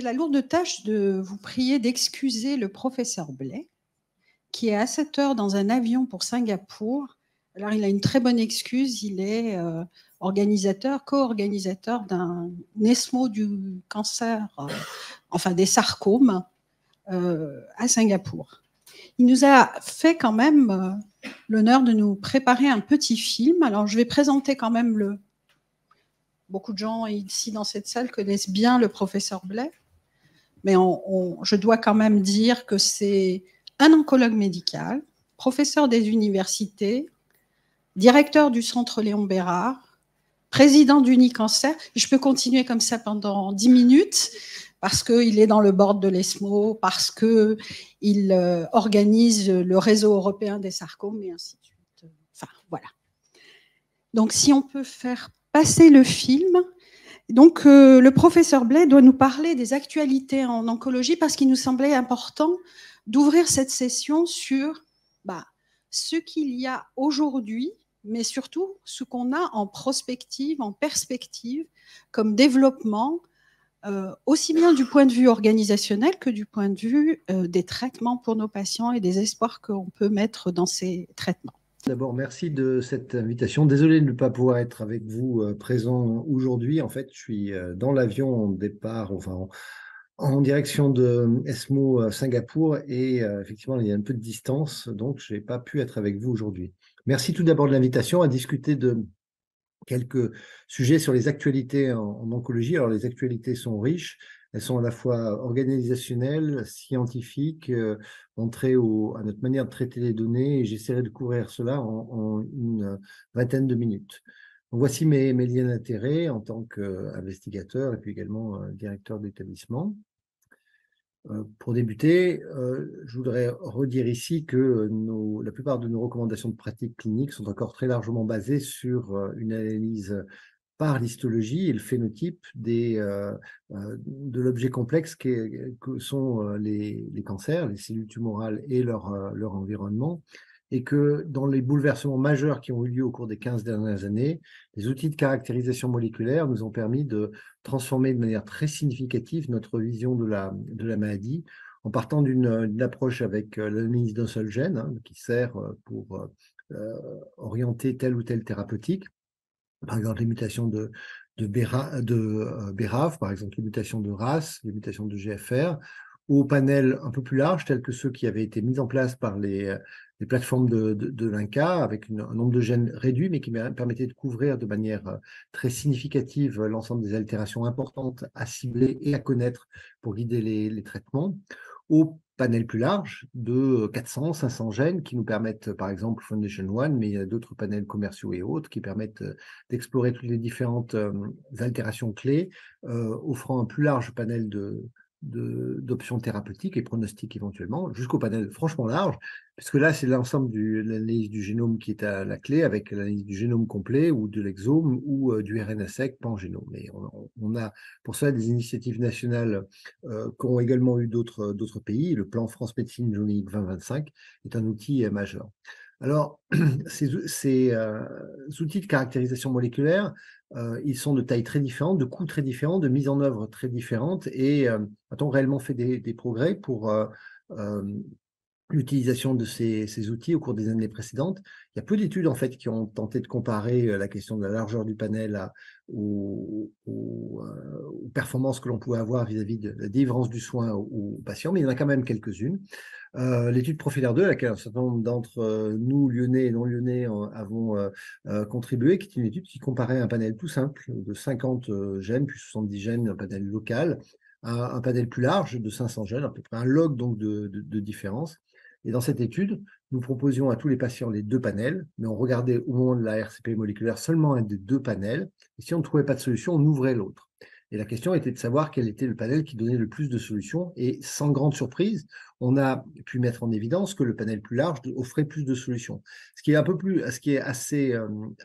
la lourde tâche de vous prier d'excuser le professeur Blais, qui est à cette heure dans un avion pour Singapour. Alors, il a une très bonne excuse. Il est co-organisateur d'un ESMO du cancer, enfin des sarcomes, à Singapour. Il nous a fait quand même l'honneur de nous préparer un petit film. Alors, je vais présenter quand même Beaucoup de gens ici dans cette salle connaissent bien le professeur Blais, mais je dois quand même dire que c'est un oncologue médical, professeur des universités, directeur du centre Léon Bérard, président d'Unicancer. Je peux continuer comme ça pendant 10 minutes parce qu'il est dans le board de l'ESMO, parce qu'il organise le réseau européen des sarcomes et ainsi de suite. Enfin, voilà. Donc, si on peut faire passer le film. Donc, le professeur Blais doit nous parler des actualités en oncologie parce qu'il nous semblait important d'ouvrir cette session sur ce qu'il y a aujourd'hui, mais surtout ce qu'on a en prospective, en perspective, comme développement, aussi bien du point de vue organisationnel que du point de vue des traitements pour nos patients et des espoirs qu'on peut mettre dans ces traitements. D'abord, merci de cette invitation. Désolé de ne pas pouvoir être avec vous présent aujourd'hui. En fait, je suis dans l'avion en départ, enfin en direction de ESMO Singapour et effectivement, il y a un peu de distance, donc je n'ai pas pu être avec vous aujourd'hui. Merci tout d'abord de l'invitation à discuter de quelques sujets sur les actualités en oncologie. Alors, les actualités sont riches. Elles sont à la fois organisationnelles, scientifiques, entrées à notre manière de traiter les données, et j'essaierai de couvrir cela en une vingtaine de minutes. Donc, voici mes liens d'intérêt en tant qu'investigateur et puis également directeur d'établissement. Pour débuter, je voudrais redire ici que la plupart de nos recommandations de pratique clinique sont encore très largement basées sur une analyse par l'histologie et le phénotype de l'objet complexe que sont les cancers, les cellules tumorales et leur environnement, et que dans les bouleversements majeurs qui ont eu lieu au cours des 15 dernières années, les outils de caractérisation moléculaire nous ont permis de transformer de manière très significative notre vision de la maladie, en partant d'une approche avec l'analyse d'un seul gène, qui sert pour orienter telle ou telle thérapeutique, par exemple les mutations de BRAF, par exemple les mutations de RAS, les mutations de GFR, ou au panel un peu plus large, tels que ceux qui avaient été mis en place par les plateformes de l'INCA, avec un nombre de gènes réduit, mais qui permettaient de couvrir de manière très significative l'ensemble des altérations importantes à cibler et à connaître pour guider les traitements, au panel plus large de 400, 500 gènes qui nous permettent, par exemple, Foundation One, mais il y a d'autres panels commerciaux et autres qui permettent d'explorer toutes les différentes altérations clés, offrant un plus large panel d'options thérapeutiques et pronostiques éventuellement, jusqu'au panel franchement large, parce que là, c'est l'ensemble de l'analyse du génome qui est à la clé, avec l'analyse du génome complet ou de l'exome ou du RNA-seq pangénome. Et on a pour cela des initiatives nationales qu'ont également eu d'autres pays. Le plan France Médecine Génomique 2025 est un outil majeur. Alors, ces outils de caractérisation moléculaire, ils sont de taille très différente, de coûts très différents, de mise en œuvre très différentes, et a-t-on réellement fait des progrès pour l'utilisation de ces outils au cours des années précédentes? Il y a peu d'études en fait qui ont tenté de comparer la question de la largeur du panel aux performances que l'on pouvait avoir vis-à-vis de la délivrance du soin aux patients, mais il y en a quand même quelques-unes. L'étude Profilaire 2, à laquelle un certain nombre d'entre nous, lyonnais et non lyonnais, avons contribué, qui est une étude qui comparait un panel tout simple de 50 gènes, puis 70 gènes, un panel local, à un panel plus large de 500 gènes, à peu près un log donc de différence. Et dans cette étude, nous proposions à tous les patients les deux panels, mais on regardait au moment de la RCP moléculaire seulement un des deux panels, et si on ne trouvait pas de solution, on ouvrait l'autre. Et la question était de savoir quel était le panel qui donnait le plus de solutions. Et sans grande surprise, on a pu mettre en évidence que le panel plus large offrait plus de solutions. Ce qui est assez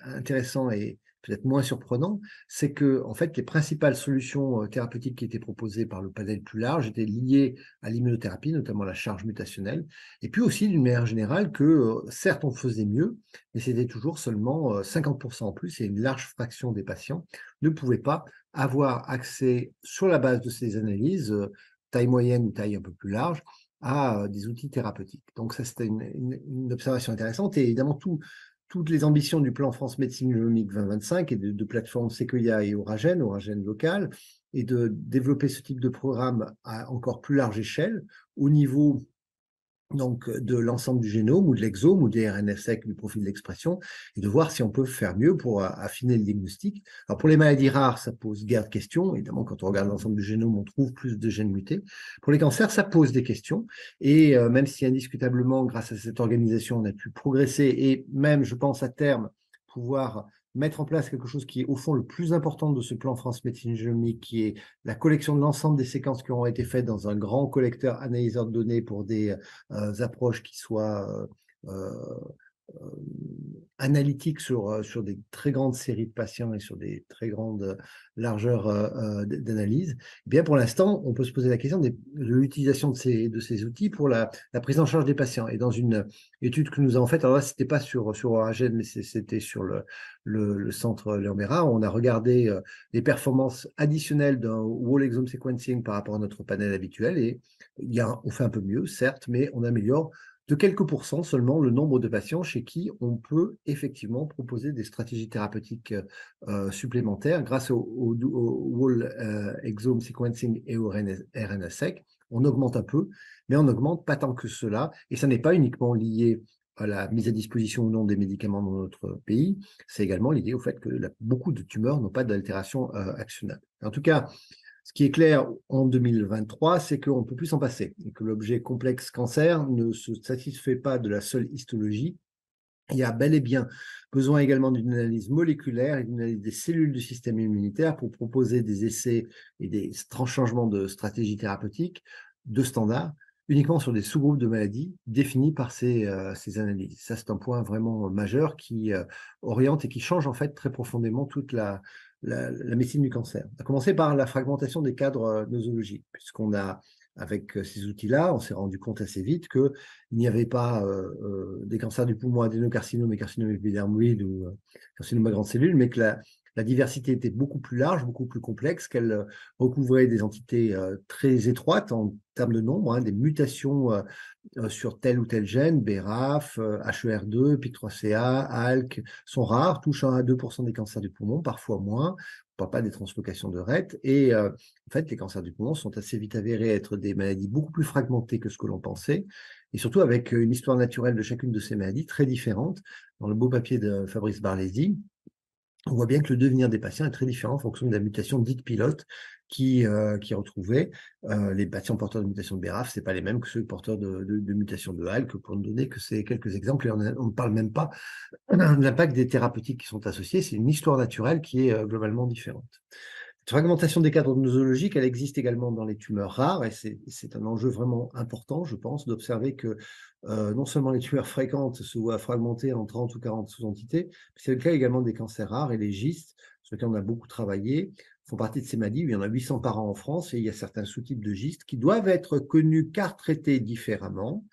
intéressant et peut-être moins surprenant, c'est que en fait les principales solutions thérapeutiques qui étaient proposées par le panel plus large étaient liées à l'immunothérapie, notamment la charge mutationnelle, et puis aussi d'une manière générale que certes on faisait mieux, mais c'était toujours seulement 50% en plus, et une large fraction des patients ne pouvaient pas avoir accès sur la base de ces analyses, taille moyenne ou taille un peu plus large, à des outils thérapeutiques. Donc ça, c'était une observation intéressante. Et évidemment, toutes les ambitions du plan France Médecine Génomique 2025 et de plateformes Sequoia et Oragène local, et de développer ce type de programme à encore plus large échelle, au niveau donc de l'ensemble du génome ou de l'exome ou des RNA-seq du profil d'expression, et de voir si on peut faire mieux pour affiner le diagnostic. Alors pour les maladies rares, ça pose guère de questions. Évidemment, quand on regarde l'ensemble du génome, on trouve plus de gènes mutés. Pour les cancers, ça pose des questions. Et même si indiscutablement, grâce à cette organisation, on a pu progresser et même, je pense, à terme, pouvoir mettre en place quelque chose qui est au fond le plus important de ce plan France Médecine Génomique, qui est la collection de l'ensemble des séquences qui auront été faites dans un grand collecteur analyseur de données pour des approches qui soient analytiques sur des très grandes séries de patients et sur des très grandes largeurs d'analyse, eh bien pour l'instant, on peut se poser la question de l'utilisation de ces outils pour la prise en charge des patients. Et dans une étude que nous avons faite, alors là, c'était pas sur Oragène, mais c'était sur le centre Léon Bérard, on a regardé les performances additionnelles d'un whole exome sequencing par rapport à notre panel habituel, et on fait un peu mieux, certes, mais on améliore de quelques pourcents seulement le nombre de patients chez qui on peut effectivement proposer des stratégies thérapeutiques supplémentaires grâce au whole exome sequencing et au RNA-seq. On augmente un peu, mais on n'augmente pas tant que cela. Et ça n'est pas uniquement lié à la mise à disposition ou non des médicaments dans notre pays, c'est également lié au fait que beaucoup de tumeurs n'ont pas d'altération actionnable. En tout cas, ce qui est clair en 2023, c'est qu'on ne peut plus s'en passer et que l'objet complexe cancer ne se satisfait pas de la seule histologie. Il y a bel et bien besoin également d'une analyse moléculaire et d'une analyse des cellules du système immunitaire pour proposer des essais et des changements de stratégie thérapeutique de standard uniquement sur des sous-groupes de maladies définis par ces analyses. Ça, c'est un point vraiment majeur qui oriente et qui change en fait très profondément toute la médecine du cancer. À commencer par la fragmentation des cadres nosologiques, puisqu'on a, avec ces outils-là, on s'est rendu compte assez vite qu'il n'y avait pas des cancers du poumon, adénocarcinome et carcinome épidermoïde ou carcinome à grande cellule, mais que la diversité était beaucoup plus large, beaucoup plus complexe, qu'elle recouvrait des entités très étroites en termes de nombre, des mutations sur tel ou tel gène, BRAF, HER2, PIK3CA, ALK, sont rares, touchent 1 à 2% des cancers du poumon, parfois moins. On ne parle pas des translocations de RET. Et en fait, les cancers du poumon sont assez vite avérés être des maladies beaucoup plus fragmentées que ce que l'on pensait, et surtout avec une histoire naturelle de chacune de ces maladies très différente. Dans le beau papier de Fabrice Barlesi, on voit bien que le devenir des patients est très différent en fonction de la mutation dite pilote qui est retrouvée. Les patients porteurs de mutation de BRAF, ce n'est pas les mêmes que ceux porteurs de mutation de ALK, pour ne donner que ces quelques exemples. Et on ne parle même pas de l'impact des thérapeutiques qui sont associées. C'est une histoire naturelle qui est globalement différente. Cette fragmentation des cadres nosologiques, elle existe également dans les tumeurs rares, et c'est un enjeu vraiment important, je pense, d'observer que non seulement les tumeurs fréquentes se voient fragmentées en 30 ou 40 sous-entités, mais c'est le cas également des cancers rares, et les gystes, sur lesquels on a beaucoup travaillé, font partie de ces maladies. Il y en a 800 par an en France, et il y a certains sous-types de gystes qui doivent être connus car traités différemment,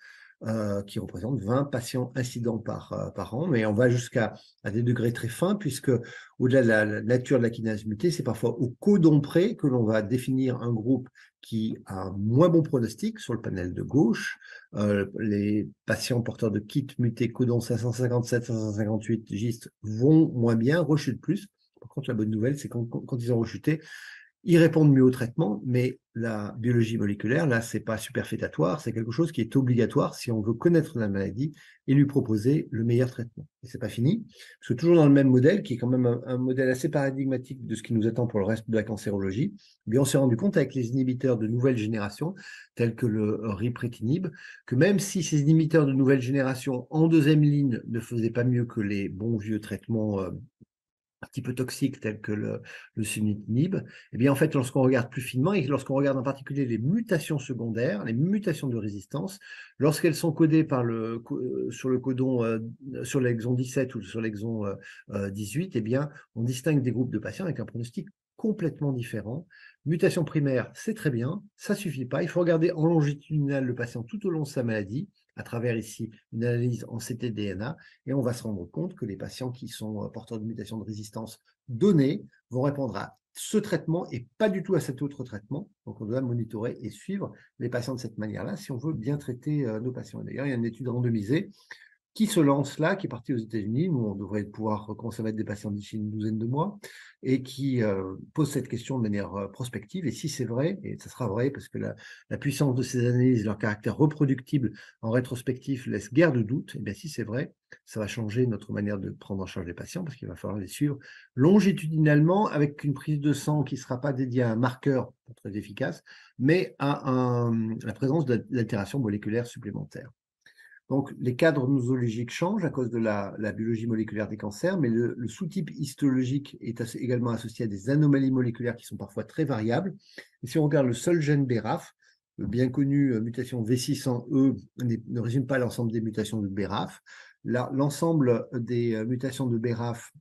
qui représentent 20 patients incidents par an, mais on va jusqu'à des degrés très fins, puisque au-delà de la nature de la kinase mutée, c'est parfois au codon près que l'on va définir un groupe qui a un moins bon pronostic sur le panel de gauche. Les patients porteurs de KIT muté codon 557, 558 GIST vont moins bien, rechutent plus. Par contre, la bonne nouvelle, c'est quand ils ont rechuté, ils répondent mieux au traitement, mais la biologie moléculaire, là, c'est pas superfétatoire, c'est quelque chose qui est obligatoire si on veut connaître la maladie et lui proposer le meilleur traitement. Et c'est pas fini, parce que toujours dans le même modèle, qui est quand même un modèle assez paradigmatique de ce qui nous attend pour le reste de la cancérologie, eh bien, on s'est rendu compte avec les inhibiteurs de nouvelle génération, tels que le ripretinib, que même si ces inhibiteurs de nouvelle génération en deuxième ligne ne faisaient pas mieux que les bons vieux traitements un petit peu toxiques tels que le sunitinib, eh bien en fait, lorsqu'on regarde plus finement et lorsqu'on regarde en particulier les mutations secondaires, les mutations de résistance, lorsqu'elles sont codées sur le codon, sur l'exon 17 ou sur l'exon 18, eh bien on distingue des groupes de patients avec un pronostic complètement différent. Mutation primaire, c'est très bien, ça suffit pas. Il faut regarder en longitudinal le patient tout au long de sa maladie, à travers ici une analyse en ctDNA, et on va se rendre compte que les patients qui sont porteurs de mutations de résistance données vont répondre à ce traitement et pas du tout à cet autre traitement. Donc, on doit monitorer et suivre les patients de cette manière-là si on veut bien traiter nos patients. D'ailleurs, il y a une étude randomisée qui se lance là, qui est parti aux États-Unis, où on devrait pouvoir commencer à mettre des patients d'ici une douzaine de mois, et qui pose cette question de manière prospective. Et si c'est vrai, et ça sera vrai, parce que la puissance de ces analyses, leur caractère reproductible en rétrospectif laisse guère de doute, et bien si c'est vrai, ça va changer notre manière de prendre en charge les patients, parce qu'il va falloir les suivre longitudinalement, avec une prise de sang qui ne sera pas dédiée à un marqueur très efficace, mais à la présence d'altérations moléculaires supplémentaires. Donc, les cadres nosologiques changent à cause de la biologie moléculaire des cancers, mais le sous-type histologique est également associé à des anomalies moléculaires qui sont parfois très variables. Et si on regarde le seul gène BRAF, le bien connu mutation V600E ne résume pas l'ensemble des mutations de BRAF. L'ensemble des mutations de BRAF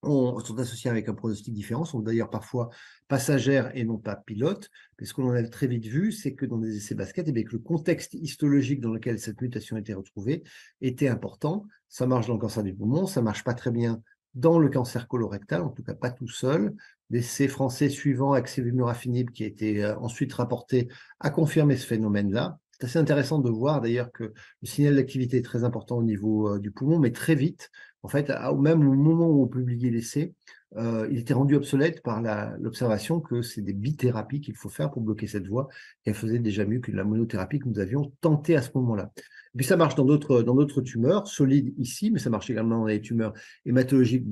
sont associés avec un pronostic différent, sont d'ailleurs parfois passagères et non pas pilotes. Mais ce que l'on a très vite vu, c'est que dans des essais basket, eh bien, que le contexte histologique dans lequel cette mutation a été retrouvée était important. Ça marche dans le cancer du poumon, ça marche pas très bien dans le cancer colorectal, en tout cas pas tout seul. L'essai français suivant, axivimurafenib, qui a été ensuite rapporté, a confirmé ce phénomène-là. C'est assez intéressant de voir d'ailleurs que le signal d'activité est très important au niveau du poumon, mais très vite, en fait, même au moment où on publiait l'essai, il était rendu obsolète par l'observation que c'est des bithérapies qu'il faut faire pour bloquer cette voie, et elle faisait déjà mieux que la monothérapie que nous avions tenté à ce moment-là. Et puis ça marche dans d'autres tumeurs, solides ici, mais ça marche également dans les tumeurs hématologiques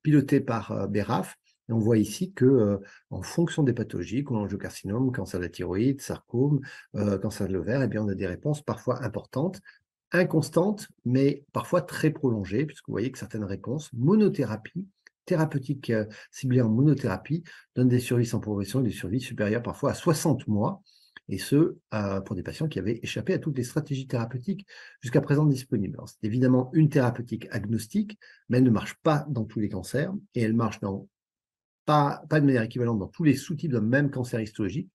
pilotées par BRAF. Et on voit ici que, en fonction des pathologies, cholangiocarcinome, cancer de la thyroïde, sarcome, cancer de l'ovaire, eh bien, on a des réponses parfois importantes, inconstantes, mais parfois très prolongées, puisque vous voyez que certaines réponses, monothérapie, thérapeutique ciblée en monothérapie, donnent des survies sans progression et des survies supérieures parfois à 60 mois, et ce, pour des patients qui avaient échappé à toutes les stratégies thérapeutiques jusqu'à présent disponibles. C'est évidemment une thérapeutique agnostique, mais elle ne marche pas dans tous les cancers, et elle marche pas de manière équivalente dans tous les sous-types d'un même cancer histologique.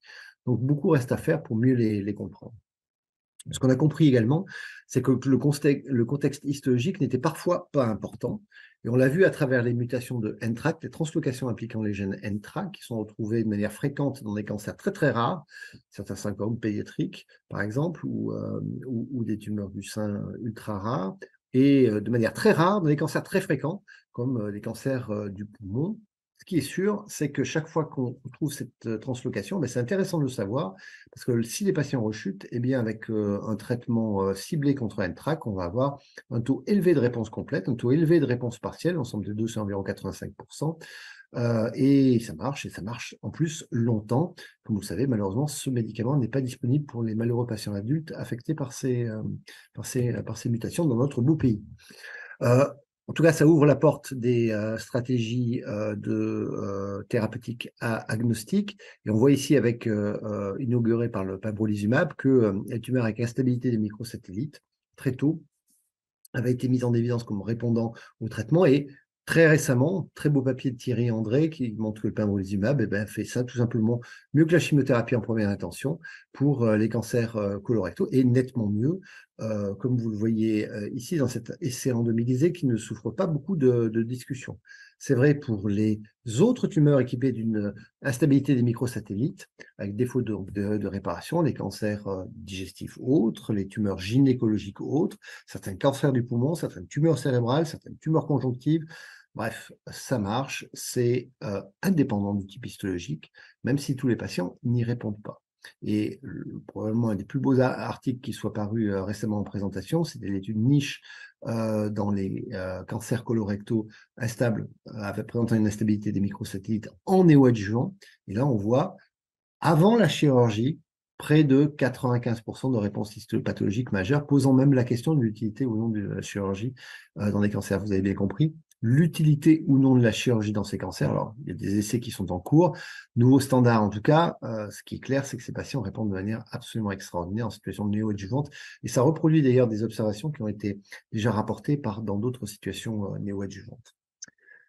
Donc, beaucoup reste à faire pour mieux les comprendre. Ce qu'on a compris également, c'est que le contexte histologique n'était parfois pas important. Et on l'a vu à travers les mutations de NTRK, les translocations impliquant les gènes NTRK, qui sont retrouvées de manière fréquente dans des cancers très très rares, certains sarcomes pédiatriques par exemple, ou des tumeurs du sein ultra rares, et de manière très rare dans des cancers très fréquents, comme les cancers du poumon. Ce qui est sûr, c'est que chaque fois qu'on trouve cette translocation, ben c'est intéressant de le savoir, parce que si les patients rechutent, eh bien avec un traitement ciblé contre NTRK, on va avoir un taux élevé de réponse complète, un taux élevé de réponse partielle, l'ensemble des deux, c'est environ 85%, et ça marche en plus longtemps. Comme vous le savez, malheureusement, ce médicament n'est pas disponible pour les malheureux patients adultes affectés par ces mutations dans notre beau pays. En tout cas, ça ouvre la porte des stratégies thérapeutiques agnostiques. Et on voit ici, inauguré par le pembrolizumab, que les tumeurs avec instabilité des microsatellites, très tôt, avaient été mises en évidence comme répondant au traitement. Et très récemment, très beau papier de Thierry André qui montre que le pembrolizumab fait ça tout simplement mieux que la chimiothérapie en première intention pour les cancers colorectaux, et nettement mieux, comme vous le voyez ici dans cet essai randomisé qui ne souffre pas beaucoup de discussion. C'est vrai pour les autres tumeurs équipées d'une instabilité des microsatellites, avec défaut de réparation, les cancers digestifs autres, les tumeurs gynécologiques autres, certains cancers du poumon, certaines tumeurs cérébrales, certaines tumeurs conjonctives. Bref, ça marche, c'est indépendant du type histologique, même si tous les patients n'y répondent pas. Et probablement un des plus beaux articles qui soit paru récemment en présentation, c'était l'étude niche dans les cancers colorectaux instables, présentant une instabilité des microsatellites en néoadjuvant. Et là, on voit, avant la chirurgie, près de 95% de réponses histopathologiques majeures, posant même la question de l'utilité ou non de la chirurgie dans les cancers. Vous avez bien compris, l'utilité ou non de la chirurgie dans ces cancers. Alors, il y a des essais qui sont en cours. Nouveau standard, en tout cas, ce qui est clair, c'est que ces patients répondent de manière absolument extraordinaire en situation néo-adjuvante. Et ça reproduit d'ailleurs des observations qui ont été déjà rapportées dans d'autres situations néo-adjuvantes.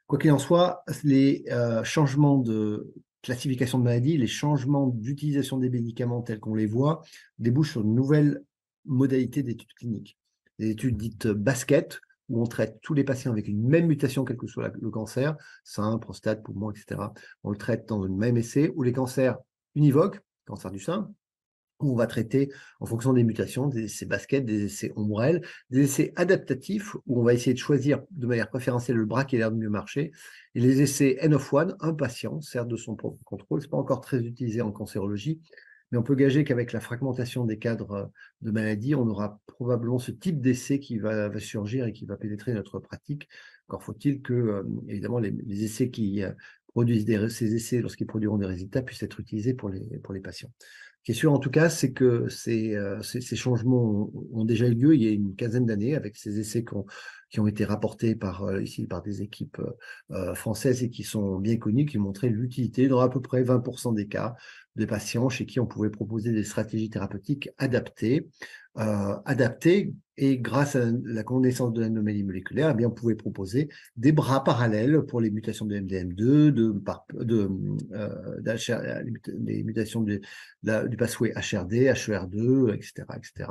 Quoi qu'il en soit, les changements de classification de maladies, les changements d'utilisation des médicaments tels qu'on les voit, débouchent sur de nouvelles modalités d'études cliniques. Des études dites basket, où on traite tous les patients avec une même mutation, quel que soit le cancer, sein, prostate, poumon, etc. On le traite dans un même essai, ou les cancers univoques, cancer du sein, où on va traiter en fonction des mutations, des essais basket, des essais ombrelles, des essais adaptatifs, où on va essayer de choisir de manière préférentielle le bras qui a l'air de mieux marcher, et les essais N of one, un patient sert de son propre contrôle. Ce n'est pas encore très utilisé en cancérologie, mais on peut gager qu'avec la fragmentation des cadres de maladie, on aura probablement ce type d'essai qui va surgir et qui va pénétrer notre pratique. Encore faut-il que, évidemment, les essais qui produisent ces essais, lorsqu'ils produiront des résultats, puissent être utilisés pour les patients. Ce qui est sûr, en tout cas, c'est que ces changements ont déjà eu lieu il y a une quinzaine d'années avec ces essais qui ont été rapportés ici par des équipes françaises et qui sont bien connus, qui montraient l'utilité dans à peu près 20% des cas de patients chez qui on pouvait proposer des stratégies thérapeutiques adaptées. Et grâce à la connaissance de l'anomalie moléculaire, eh bien, on pouvait proposer des bras parallèles pour les mutations de MDM2, les mutations du pathway HRD, HER2, etc., etc.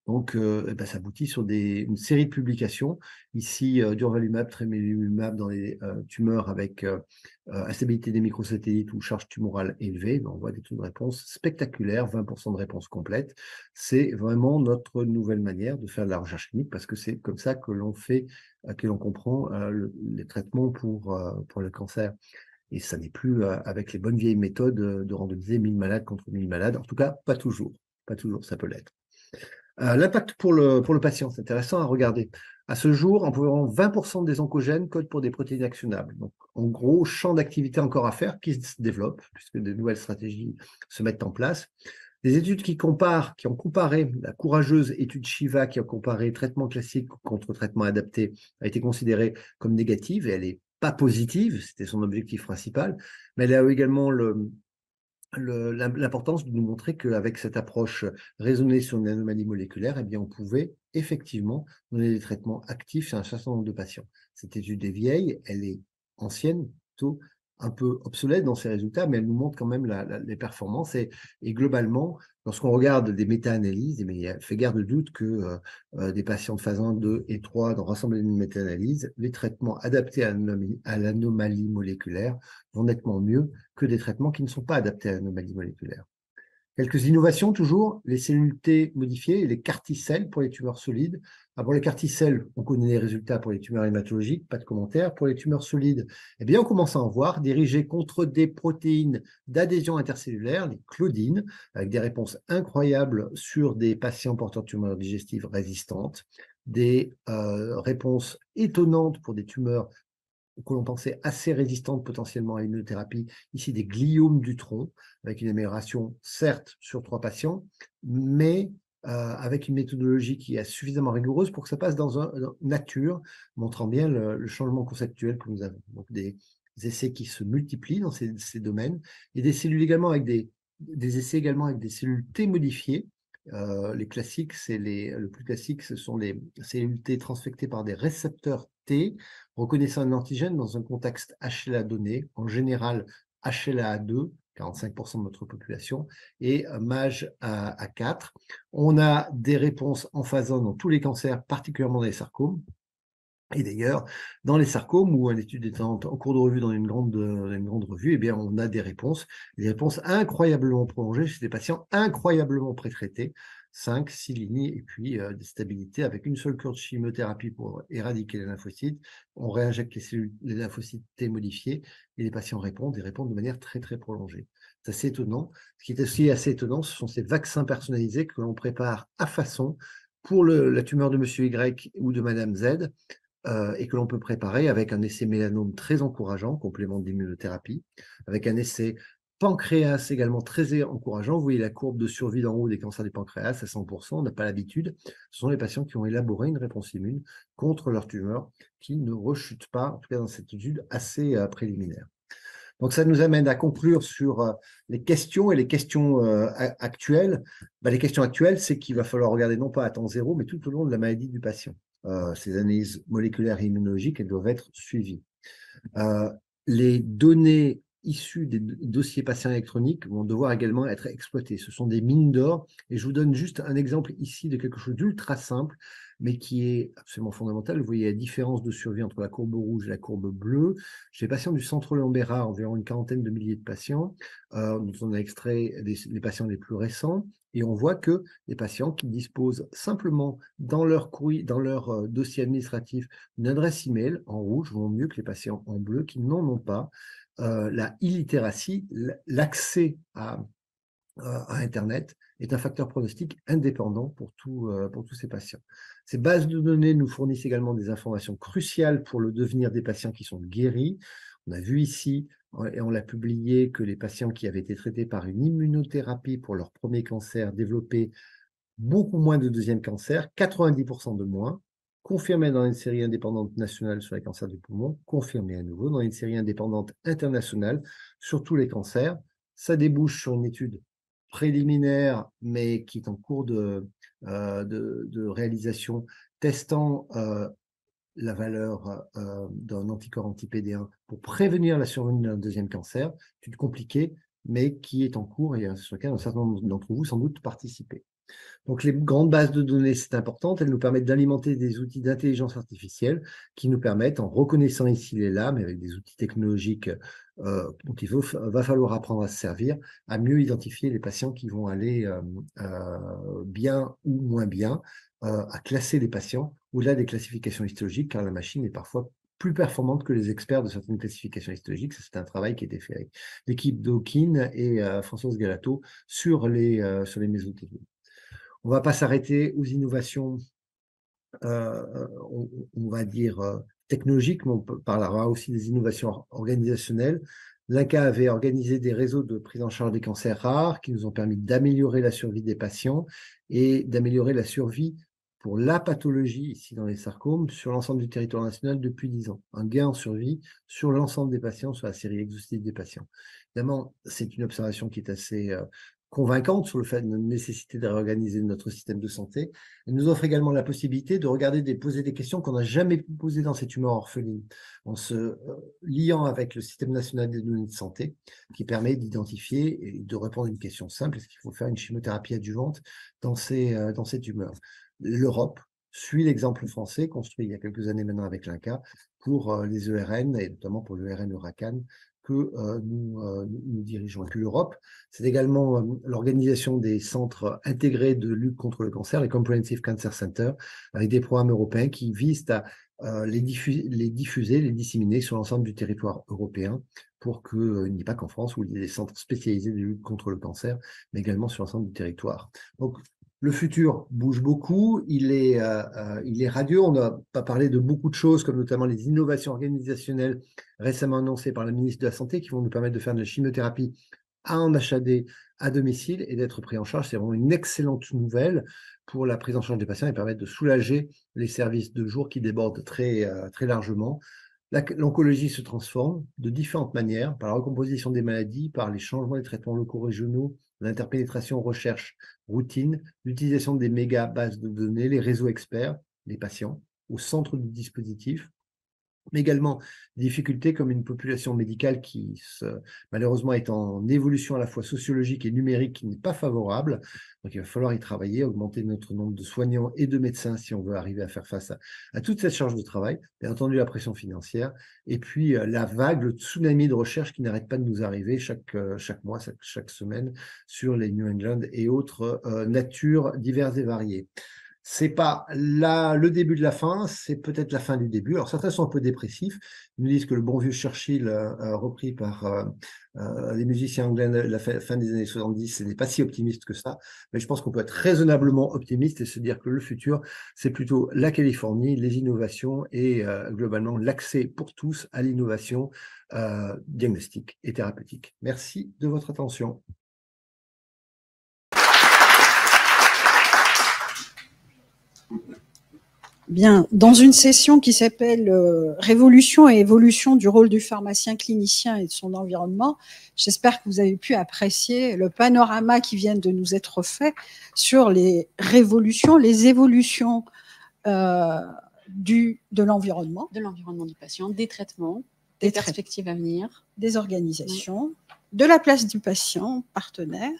Donc, ça aboutit sur une série de publications. Ici, durvalumab, tremelimumab dans les tumeurs avec instabilité des microsatellites ou charge tumorale élevée. On voit des taux de réponse spectaculaires, 20% de réponse complète. C'est vraiment notre nouvelle manière de faire de la recherche clinique parce que c'est comme ça que l'on fait, que l'on comprend les traitements pour le cancer. Et ça n'est plus avec les bonnes vieilles méthodes de randomiser 1000 malades contre 1000 malades. En tout cas, pas toujours. Pas toujours, ça peut l'être. L'impact pour le patient, c'est intéressant à regarder. À ce jour, environ 20% des oncogènes codent pour des protéines actionnables. Donc, en gros, champ d'activité encore à faire qui se développe, puisque de nouvelles stratégies se mettent en place. Des études qui ont comparé la courageuse étude Shiva qui a comparé traitement classique contre traitement adapté a été considérée comme négative et elle n'est pas positive, c'était son objectif principal, mais elle a également l'importance de nous montrer qu'avec cette approche raisonnée sur une anomalie moléculaire, eh bien, on pouvait effectivement donner des traitements actifs chez un certain nombre de patients. Cette étude est vieille, elle est ancienne, plutôt un peu obsolète dans ses résultats, mais elle nous montre quand même les performances. Et globalement, lorsqu'on regarde des méta-analyses, il y a fait guère de doute que des patients de phase 1, 2 et 3, dans l'ensemble d'une méta-analyse, les traitements adaptés à l'anomalie moléculaire vont nettement mieux que des traitements qui ne sont pas adaptés à l'anomalie moléculaire. Quelques innovations toujours, les cellules T modifiées et les CAR-T-cells pour les tumeurs solides. Pour les CAR-T-cells, on connaît les résultats pour les tumeurs hématologiques, pas de commentaires. Pour les tumeurs solides, eh bien, on commence à en voir, dirigées contre des protéines d'adhésion intercellulaire, les claudines, avec des réponses incroyables sur des patients porteurs de tumeurs digestives résistantes, des réponses étonnantes pour des tumeurs que l'on pensait assez résistantes potentiellement à l'immunothérapie, ici des gliomes du tronc, avec une amélioration certes sur 3 patients, mais avec une méthodologie qui est suffisamment rigoureuse pour que ça passe dans nature, montrant bien le changement conceptuel que nous avons. Donc des essais qui se multiplient dans ces domaines, et des cellules également avec des essais également avec des cellules T modifiées. Les classiques, le plus classique, ce sont les cellules T transfectées par des récepteurs T, reconnaissant un antigène dans un contexte HLA donné, en général HLA-A2, 45% de notre population, et MAGE à 4. On a des réponses en phase 1 dans tous les cancers, particulièrement dans les sarcomes. Et d'ailleurs, dans les sarcomes, où une étude est en cours de revue dans une grande revue, eh bien, on a des réponses incroyablement prolongées chez des patients incroyablement prétraités, 5, 6 lignes, et puis des stabilités avec une seule cure de chimiothérapie pour éradiquer les lymphocytes. On réinjecte les lymphocytes T modifiés et les patients répondent de manière très, très prolongée. C'est assez étonnant. Ce qui est aussi assez étonnant, ce sont ces vaccins personnalisés que l'on prépare à façon pour la tumeur de monsieur Y ou de madame Z, et que l'on peut préparer avec un essai mélanome très encourageant, complément d'immunothérapie, avec un essai Pancréas également très encourageant. Vous voyez la courbe de survie d'en haut des cancers du pancréas à 100%. On n'a pas l'habitude. Ce sont les patients qui ont élaboré une réponse immune contre leur tumeur qui ne rechute pas, en tout cas dans cette étude assez préliminaire. Donc, ça nous amène à conclure sur les questions et les questions actuelles. Les questions actuelles, c'est qu'il va falloir regarder non pas à temps zéro, mais tout au long de la maladie du patient. Ces analyses moléculaires et immunologiques, elles doivent être suivies. Les données issues des dossiers patients électroniques vont devoir également être exploitées. Ce sont des mines d'or. Et je vous donne juste un exemple ici de quelque chose d'ultra simple, mais qui est absolument fondamental. Vous voyez la différence de survie entre la courbe rouge et la courbe bleue. Chez les patients du centre Léon Bérard, environ une quarantaine de milliers de patients, dont on a extrait les patients les plus récents. Et on voit que les patients qui disposent simplement dans leur dossier administratif d'une adresse email en rouge vont mieux que les patients en bleu qui n'en ont pas. La illittératie, l'accès à Internet est un facteur pronostic indépendant pour tous ces patients. Ces bases de données nous fournissent également des informations cruciales pour le devenir des patients qui sont guéris. On a vu ici, et on l'a publié, que les patients qui avaient été traités par une immunothérapie pour leur premier cancer développaient beaucoup moins de deuxième cancer, 90% de moins, confirmé dans une série indépendante nationale sur les cancers du poumon, confirmé à nouveau dans une série indépendante internationale sur tous les cancers. Ça débouche sur une étude préliminaire, mais qui est en cours de réalisation, testant la valeur d'un anticorps anti-PD1 pour prévenir la survenue d'un deuxième cancer, étude compliquée, mais qui est en cours et sur laquelle un certain nombre d'entre vous sans doute participer. Donc, les grandes bases de données, c'est important. Elles nous permettent d'alimenter des outils d'intelligence artificielle qui nous permettent, en reconnaissant ici les lames, avec des outils technologiques dont il va falloir apprendre à se servir, à mieux identifier les patients qui vont aller bien ou moins bien, à classer les patients au-delà des classifications histologiques, car la machine est parfois plus performante que les experts de certaines classifications histologiques. C'est un travail qui a été fait avec l'équipe d'Hawkin et Françoise Galato sur les mésothélies. On ne va pas s'arrêter aux innovations, on va dire, technologiques, mais on parlera aussi des innovations organisationnelles. L'INCa avait organisé des réseaux de prise en charge des cancers rares qui nous ont permis d'améliorer la survie des patients et d'améliorer la survie pour la pathologie, ici dans les sarcomes, sur l'ensemble du territoire national depuis 10 ans. Un gain en survie sur l'ensemble des patients, sur la série exhaustive des patients. Évidemment, c'est une observation qui est assez convaincante sur le fait de la nécessité de réorganiser notre système de santé. Elle nous offre également la possibilité de regarder, de poser des questions qu'on n'a jamais posées dans ces tumeurs orphelines, en se liant avec le système national des données de santé, qui permet d'identifier et de répondre à une question simple: est-ce qu'il faut faire une chimiothérapie adjuvante dans ces tumeurs? L'Europe suit l'exemple français, construit il y a quelques années maintenant avec l'INCa, pour les ERN, et notamment pour l'ERN Euracan, que nous dirigeons. Et puis l'Europe, c'est également l'organisation des centres intégrés de lutte contre le cancer, les Comprehensive Cancer Center, avec des programmes européens qui visent à les diffuser, les disséminer sur l'ensemble du territoire européen pour qu'il n'y ait pas qu'en France où il y ait des centres spécialisés de lutte contre le cancer, mais également sur l'ensemble du territoire. Donc, le futur bouge beaucoup, il est radieux. On n'a pas parlé de beaucoup de choses, comme notamment les innovations organisationnelles récemment annoncées par la ministre de la Santé, qui vont nous permettre de faire de la chimiothérapie en HAD à domicile et d'être pris en charge. C'est vraiment une excellente nouvelle pour la prise en charge des patients et permettre de soulager les services de jour qui débordent très largement. L'oncologie se transforme de différentes manières, par la recomposition des maladies, par les changements des traitements locaux régionaux, l'interpénétration recherche routine, l'utilisation des méga bases de données, les réseaux experts, les patients, au centre du dispositif, mais également des difficultés comme une population médicale qui, malheureusement, est en évolution à la fois sociologique et numérique qui n'est pas favorable. Donc, il va falloir y travailler, augmenter notre nombre de soignants et de médecins si on veut arriver à faire face à toute cette charge de travail. Bien entendu, la pression financière et puis la vague, le tsunami de recherche qui n'arrête pas de nous arriver chaque mois, chaque semaine sur les New England et autres natures diverses et variées. c'est pas le début de la fin, c'est peut-être la fin du début. Alors certains sont un peu dépressifs. Ils nous disent que le bon vieux Churchill, repris par les musiciens anglais de la fin des années 70, ce n'est pas si optimiste que ça. Mais je pense qu'on peut être raisonnablement optimiste et se dire que le futur, c'est plutôt la Californie, les innovations et globalement l'accès pour tous à l'innovation diagnostique et thérapeutique. Merci de votre attention. Bien, dans une session qui s'appelle Révolution et évolution du rôle du pharmacien clinicien et de son environnement, j'espère que vous avez pu apprécier le panorama qui vient de nous être fait sur les révolutions, les évolutions de l'environnement. De l'environnement du patient, des traitements, des perspectives à venir. Des organisations, de la place du patient, partenaire.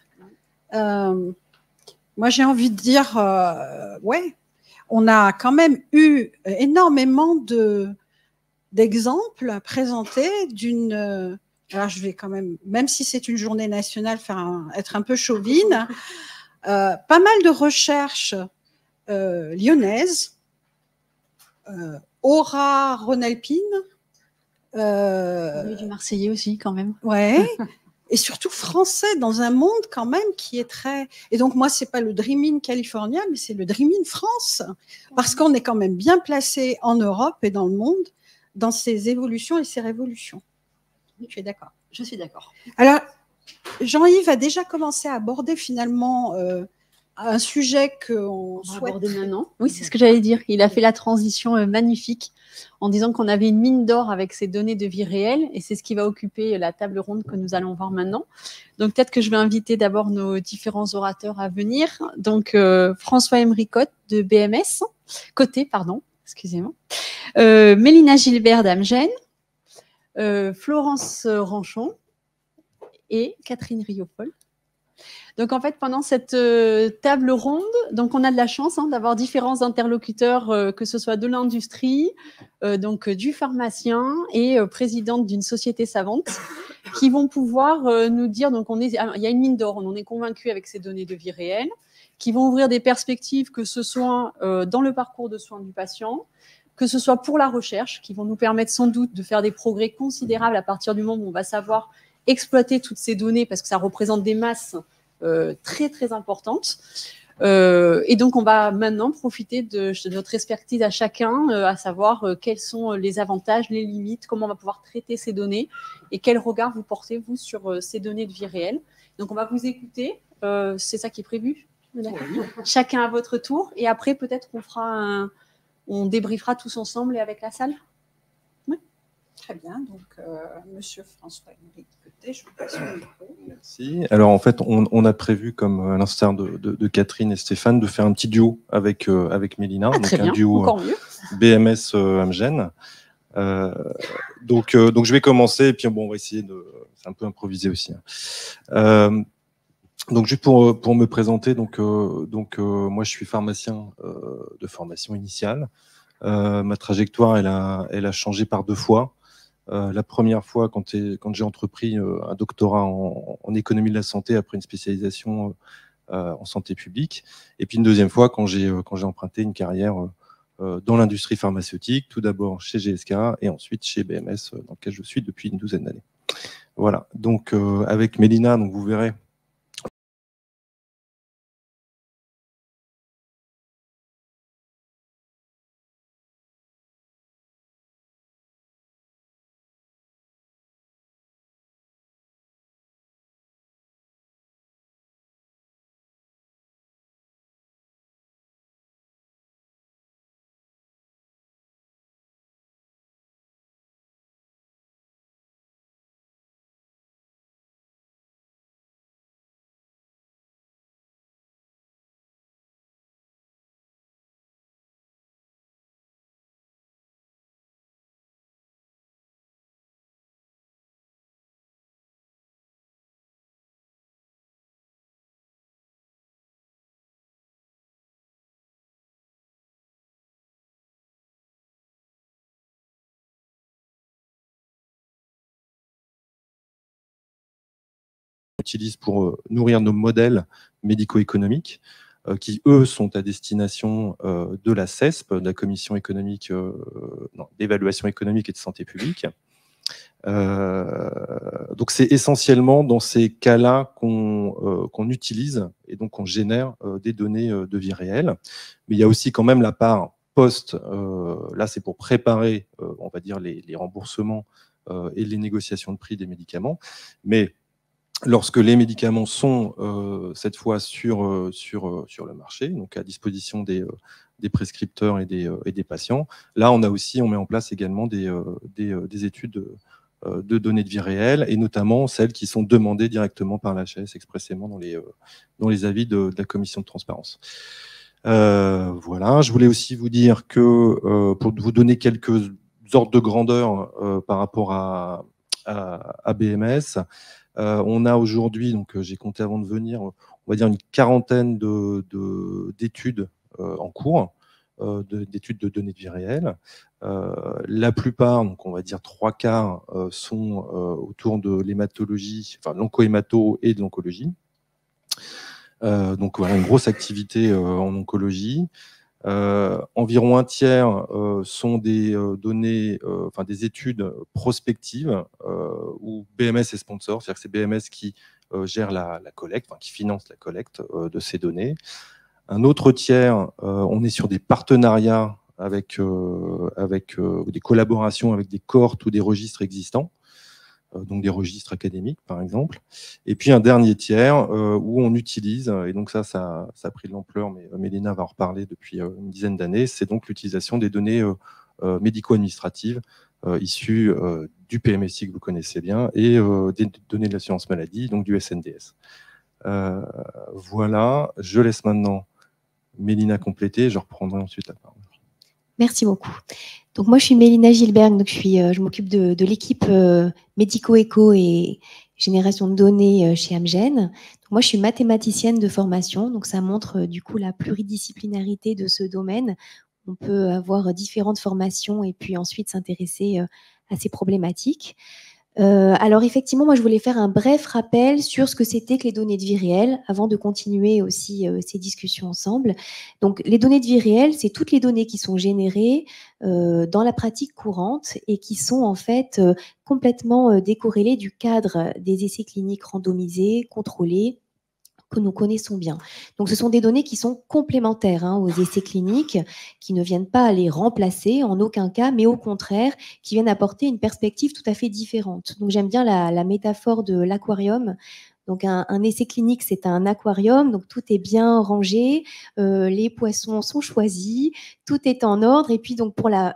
Moi, j'ai envie de dire, ouais, on a quand même eu énormément d'exemples présentés d'une. Alors, je vais quand même si c'est une journée nationale, être un peu chauvine. Pas mal de recherches lyonnaises, Aura Ronalpine. Du Marseillais aussi, quand même. Ouais. Et surtout français, dans un monde quand même qui est très... Et donc moi, c'est pas le Dream In California, mais c'est le Dream In France, parce qu'on est quand même bien placé en Europe et dans le monde dans ces évolutions et ces révolutions. Tu es d'accord? Je suis d'accord. Alors, Jean-Yves a déjà commencé à aborder finalement un sujet qu'on souhaite aborder maintenant. Oui, c'est ce que j'allais dire. Il a fait la transition magnifique en disant qu'on avait une mine d'or avec ces données de vie réelle, et c'est ce qui va occuper la table ronde que nous allons voir maintenant. Donc peut-être que je vais inviter d'abord nos différents orateurs à venir. Donc François-Emery de BMS, Côté, pardon, excusez-moi. Mélina Gilbert d'Amgen, Florence Ranchon et Catherine Riopol. Donc, en fait, pendant cette table ronde, donc on a de la chance d'avoir différents interlocuteurs, que ce soit de l'industrie, donc du pharmacien et présidente d'une société savante, qui vont pouvoir nous dire, donc il y a une mine d'or, on en est convaincu avec ces données de vie réelle, qui vont ouvrir des perspectives, que ce soit dans le parcours de soins du patient, que ce soit pour la recherche, qui vont nous permettre sans doute de faire des progrès considérables à partir du moment où on va savoir exploiter toutes ces données, parce que ça représente des masses très très importante. Et donc on va maintenant profiter de notre expertise à chacun, à savoir quels sont les avantages, les limites, comment on va pouvoir traiter ces données et quel regard vous portez vous sur ces données de vie réelle. Donc on va vous écouter, c'est ça qui est prévu. Chacun à votre tour, et après peut-être qu'on on débriefera tous ensemble et avec la salle. Très bien, donc Monsieur François-Emery Côté, je vous passe le micro. Merci. Alors en fait, on a prévu, comme à l'instar de Catherine et Stéphane, de faire un petit duo avec Mélina, donc très bien, un duo encore mieux. BMS Amgen. Donc je vais commencer, et puis bon, on va essayer c'est un peu improvisé aussi. Donc juste pour me présenter, moi je suis pharmacien de formation initiale. Ma trajectoire, elle a changé par 2 fois. La première fois, quand j'ai entrepris un doctorat en économie de la santé après une spécialisation en santé publique. Et puis une deuxième fois, quand j'ai emprunté une carrière dans l'industrie pharmaceutique, tout d'abord chez GSK et ensuite chez BMS, dans lequel je suis depuis une douzaine d'années. Voilà, donc avec Mélina, donc vous verrez, utilise pour nourrir nos modèles médico-économiques. qui, eux, sont à destination de la CESP, de la Commission économique, d'évaluation économique et de santé publique. Donc, c'est essentiellement dans ces cas-là qu'on utilise et donc on génère des données de vie réelle. Mais il y a aussi quand même la part post, là, c'est pour préparer, on va dire, les remboursements et les négociations de prix des médicaments. Mais lorsque les médicaments sont cette fois sur le marché, donc à disposition des prescripteurs et des patients, là on met en place également des études de données de vie réelle, et notamment celles qui sont demandées directement par l'HAS expressément dans les avis de la commission de transparence. Voilà, je voulais aussi vous dire que pour vous donner quelques ordres de grandeur par rapport à BMS, on a aujourd'hui, donc j'ai compté avant de venir, on va dire une quarantaine d'études en cours, d'études de données de vie réelle. La plupart, donc on va dire 3/4, sont autour de l'hématologie, enfin l'oncohémato et de l'oncologie. Donc voilà, une grosse activité en oncologie. Environ un tiers sont des données, enfin des études prospectives où BMS est sponsor, c'est-à-dire que c'est BMS qui gère la collecte, enfin, qui finance la collecte de ces données. Un autre tiers, on est sur des partenariats avec des collaborations avec des cohortes ou des registres existants, donc des registres académiques par exemple. Et puis un dernier tiers où on utilise, et donc ça a pris de l'ampleur, mais Mélina va en reparler depuis une dizaine d'années, c'est donc l'utilisation des données médico-administratives issues du PMSI que vous connaissez bien, et des données de l'assurance maladie, donc du SNDS. Voilà, je laisse maintenant Mélina compléter, je reprendrai ensuite la parole. Merci beaucoup. Donc moi, je suis Mélina Gilberg, donc je m'occupe de l'équipe médico-éco et génération de données chez Amgen. Donc moi, je suis mathématicienne de formation, donc ça montre du coup la pluridisciplinarité de ce domaine. On peut avoir différentes formations et puis ensuite s'intéresser à ces problématiques. Alors effectivement, moi je voulais faire un bref rappel sur ce que c'était que les données de vie réelle avant de continuer aussi ces discussions ensemble. Donc les données de vie réelle, c'est toutes les données qui sont générées dans la pratique courante et qui sont en fait complètement décorrélées du cadre des essais cliniques randomisés, contrôlés, que nous connaissons bien. Donc, ce sont des données qui sont complémentaires aux essais cliniques, qui ne viennent pas les remplacer en aucun cas, mais au contraire, qui viennent apporter une perspective tout à fait différente. Donc, j'aime bien la métaphore de l'aquarium. Donc, un essai clinique, c'est un aquarium, donc tout est bien rangé, les poissons sont choisis, tout est en ordre, et puis donc pour la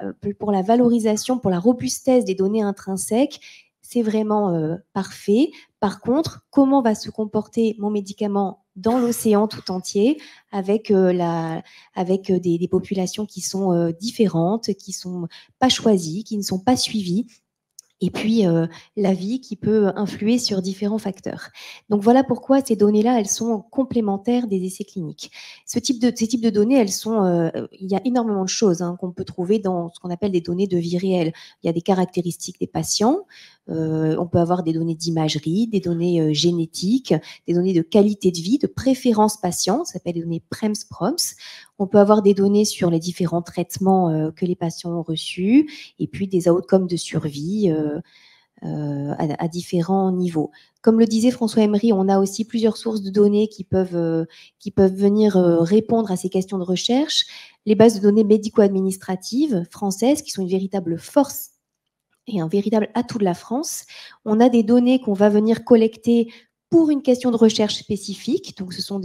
valorisation, pour la robustesse des données intrinsèques, c'est vraiment parfait. Par contre, comment va se comporter mon médicament dans l'océan tout entier avec, des populations qui sont différentes, qui ne sont pas choisies, qui ne sont pas suivies, et puis la vie qui peut influer sur différents facteurs. Donc voilà pourquoi ces données-là, elles sont complémentaires des essais cliniques. Ces types de données, elles sont, il y a énormément de choses qu'on peut trouver dans ce qu'on appelle des données de vie réelle. Il y a des caractéristiques des patients, on peut avoir des données d'imagerie, des données génétiques, des données de qualité de vie, de préférence patient, ça s'appelle des données PREMS-PROMS. On peut avoir des données sur les différents traitements que les patients ont reçus, et puis des outcomes de survie à différents niveaux. Comme le disait François Emery, on a aussi plusieurs sources de données qui peuvent venir répondre à ces questions de recherche. Les bases de données médico-administratives françaises, qui sont une véritable force et un véritable atout de la France. On a des données qu'on va venir collecter pour une question de recherche spécifique. Donc, ce sont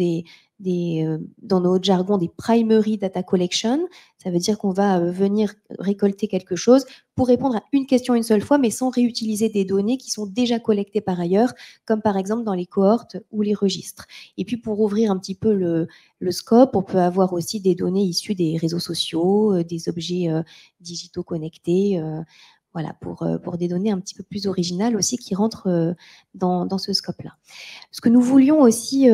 dans notre jargon, des primary data collection. Ça veut dire qu'on va venir récolter quelque chose pour répondre à une question une seule fois, mais sans réutiliser des données qui sont déjà collectées par ailleurs, comme par exemple dans les cohortes ou les registres. Et puis, pour ouvrir un petit peu le scope, on peut avoir aussi des données issues des réseaux sociaux, des objets digitaux connectés, voilà, pour des données un petit peu plus originales aussi qui rentrent dans ce scope-là. Ce que nous voulions aussi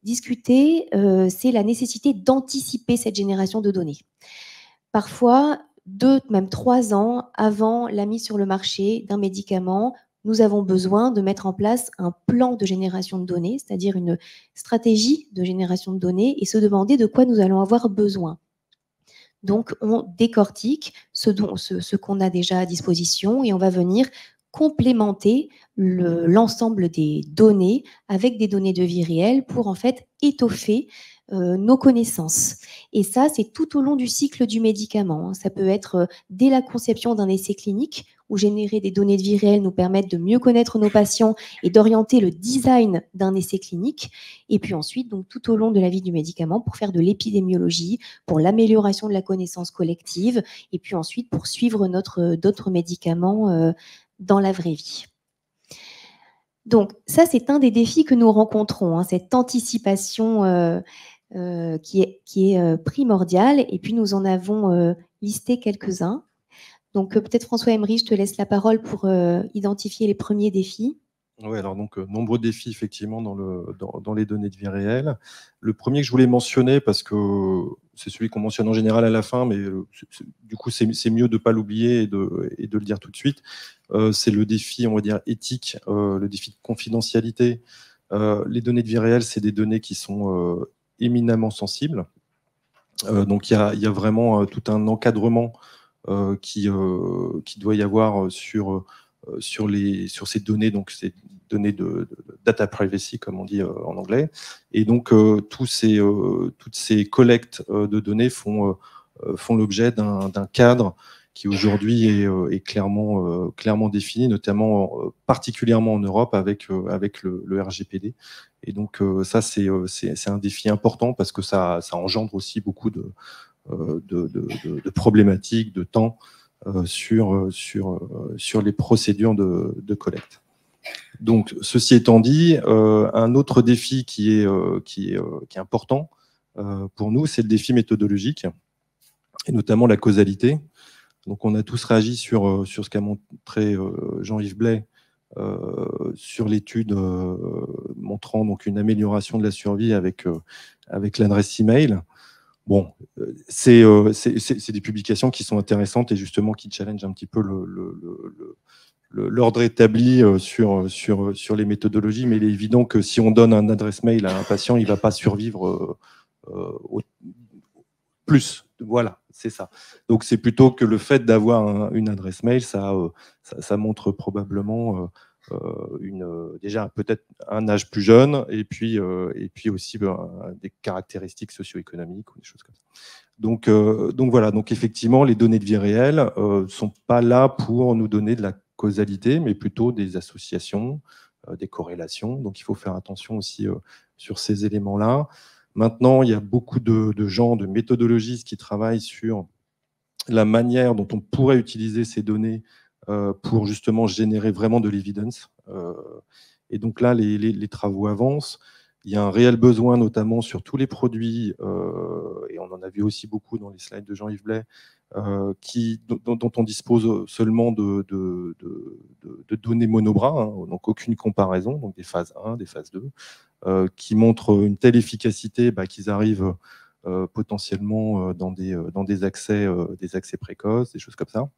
discuter, c'est la nécessité d'anticiper cette génération de données. Parfois, 2, même 3 ans avant la mise sur le marché d'un médicament nous avons besoin de mettre en place un plan de génération de données, c'est-à-dire une stratégie de génération de données, et se demander de quoi nous allons avoir besoin. Donc, on décortique ce qu'on a déjà à disposition et on va venir complémenter l'ensemble des données avec des données de vie réelle pour en fait étoffer nos connaissances. Et ça, c'est tout au long du cycle du médicament. Ça peut être dès la conception d'un essai clinique, où générer des données de vie réelle nous permettent de mieux connaître nos patients et d'orienter le design d'un essai clinique. Et puis ensuite, donc, tout au long de la vie du médicament, pour faire de l'épidémiologie, pour l'amélioration de la connaissance collective, et puis ensuite pour suivre d'autres médicaments dans la vraie vie. Donc ça, c'est un des défis que nous rencontrons, hein, cette anticipation qui est primordiale. Et puis nous en avons listé quelques-uns. Donc peut-être François Emery, je te laisse la parole pour identifier les premiers défis. Oui, alors donc nombreux défis effectivement dans les données de vie réelle. Le premier que je voulais mentionner, parce que c'est celui qu'on mentionne en général à la fin, mais du coup c'est mieux de ne pas l'oublier et de le dire tout de suite, c'est le défi, on va dire, éthique, le défi de confidentialité. Les données de vie réelle, c'est des données qui sont éminemment sensibles. Donc il y a vraiment tout un encadrement qui doit y avoir sur ces données, donc ces données de data privacy, comme on dit en anglais. Et donc, toutes ces collectes de données font l'objet d'un cadre qui aujourd'hui est clairement défini, notamment particulièrement en Europe avec le RGPD. Et donc, ça, c'est un défi important parce que ça engendre aussi beaucoup de problématiques, de temps, sur les procédures de collecte. Donc, ceci étant dit, un autre défi qui est important pour nous, c'est le défi méthodologique, et notamment la causalité. Donc, on a tous réagi sur ce qu'a montré Jean-Yves Blais sur l'étude montrant donc une amélioration de la survie avec l'adresse email. Bon, c'est des publications qui sont intéressantes et justement qui challengent un petit peu l'ordre établi sur les méthodologies, mais il est évident que si on donne un adresse mail à un patient, il ne va pas survivre plus. Voilà, c'est ça. Donc c'est plutôt que le fait d'avoir une adresse mail, ça montre probablement déjà peut-être un âge plus jeune et puis aussi des caractéristiques socio-économiques ou des choses comme ça. Donc voilà, donc effectivement, les données de vie réelle sont pas là pour nous donner de la causalité, mais plutôt des associations, des corrélations. Donc il faut faire attention aussi sur ces éléments-là. Maintenant, il y a beaucoup de gens, de méthodologistes qui travaillent sur la manière dont on pourrait utiliser ces données pour justement générer vraiment de l'évidence. Et donc là, les travaux avancent. Il y a un réel besoin, notamment sur tous les produits, et on en a vu aussi beaucoup dans les slides de Jean-Yves Blais, dont on dispose seulement de données monobras, hein, donc aucune comparaison, donc des phases 1, des phases 2, qui montrent une telle efficacité qu'ils arrivent potentiellement dans des accès précoces, des choses comme ça.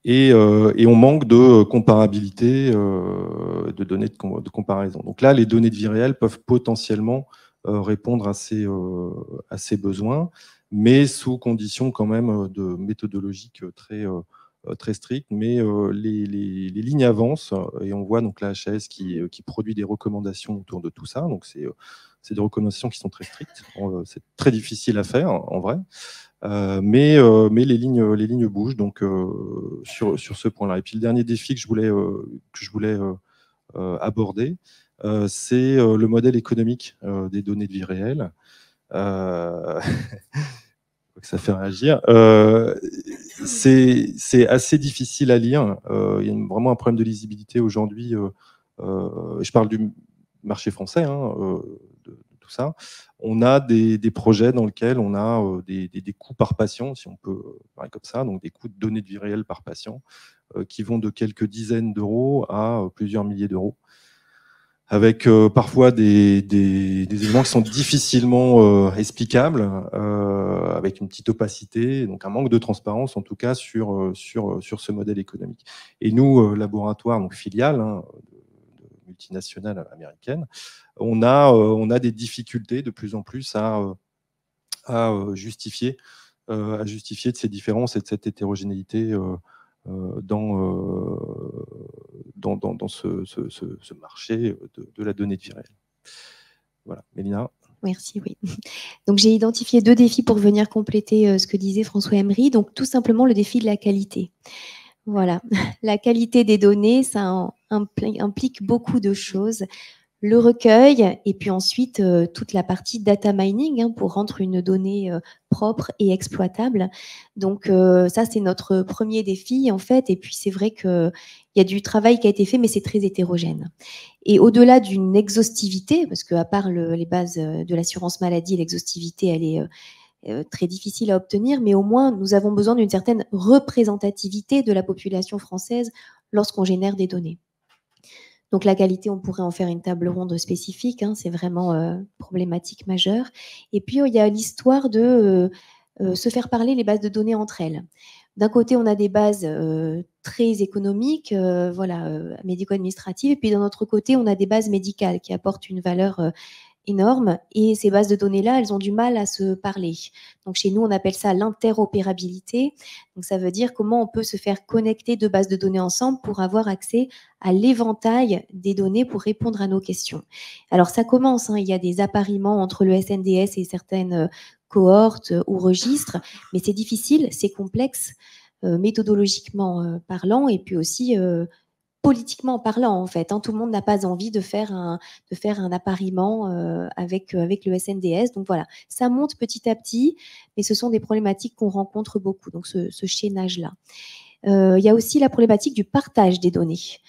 Et on manque de comparabilité de données de comparaison. Donc là, les données de vie réelle peuvent potentiellement répondre à ces besoins, mais sous conditions quand même de méthodologiques très strictes. Mais les lignes avancent et on voit donc la HAS qui produit des recommandations autour de tout ça. Donc c'est des recommandations qui sont très strictes. C'est très difficile à faire en vrai. Mais les lignes bougent donc sur ce point-là. Et puis le dernier défi que je voulais aborder, c'est le modèle économique des données de vie réelle. Ça fait réagir. C'est assez difficile à lire. Il y a vraiment un problème de lisibilité aujourd'hui. Je parle du marché français, hein, de tout ça. On a des projets dans lesquels on a des coûts par patient, si on peut parler comme ça, donc des coûts de données de vie réelle par patient, qui vont de quelques dizaines d'euros à plusieurs milliers d'euros. avec parfois des éléments qui sont difficilement explicables, avec une petite opacité, donc un manque de transparence en tout cas sur ce modèle économique. Et nous, laboratoire, donc filiale de multinationales américaines, on a des difficultés de plus en plus à justifier de ces différences et de cette hétérogénéité dans ce marché de la donnée de vie réelle. Voilà, Mélina. Merci, oui. Donc, j'ai identifié 2 défis pour venir compléter ce que disait François Emery. Donc, tout simplement, le défi de la qualité. Voilà, la qualité des données, ça implique beaucoup de choses. Le recueil et puis ensuite toute la partie data mining pour rendre une donnée propre et exploitable. Donc ça, c'est notre premier défi en fait. Et puis c'est vrai qu'il y a du travail qui a été fait, mais c'est très hétérogène. Et au-delà d'une exhaustivité, parce qu'à part les bases de l'assurance maladie, l'exhaustivité, elle est très difficile à obtenir, mais au moins nous avons besoin d'une certaine représentativité de la population française lorsqu'on génère des données. Donc la qualité, on pourrait en faire une table ronde spécifique, c'est vraiment problématique majeure. Et puis il y a l'histoire de se faire parler les bases de données entre elles. D'un côté, on a des bases très économiques, médico-administratives, et puis d'un autre côté, on a des bases médicales qui apportent une valeur énorme, et ces bases de données-là, elles ont du mal à se parler. Donc chez nous, on appelle ça l'interopérabilité. Donc ça veut dire comment on peut se faire connecter 2 bases de données ensemble pour avoir accès à l'éventail des données pour répondre à nos questions. Alors ça commence, il y a des appariements entre le SNDS et certaines cohortes ou registres, mais c'est difficile, c'est complexe, méthodologiquement parlant, et puis aussi politiquement parlant, en fait. Tout le monde n'a pas envie de faire un appariement avec le SNDS. Donc voilà, ça monte petit à petit, mais ce sont des problématiques qu'on rencontre beaucoup, donc ce chaînage-là. Il y a aussi la problématique du partage des données.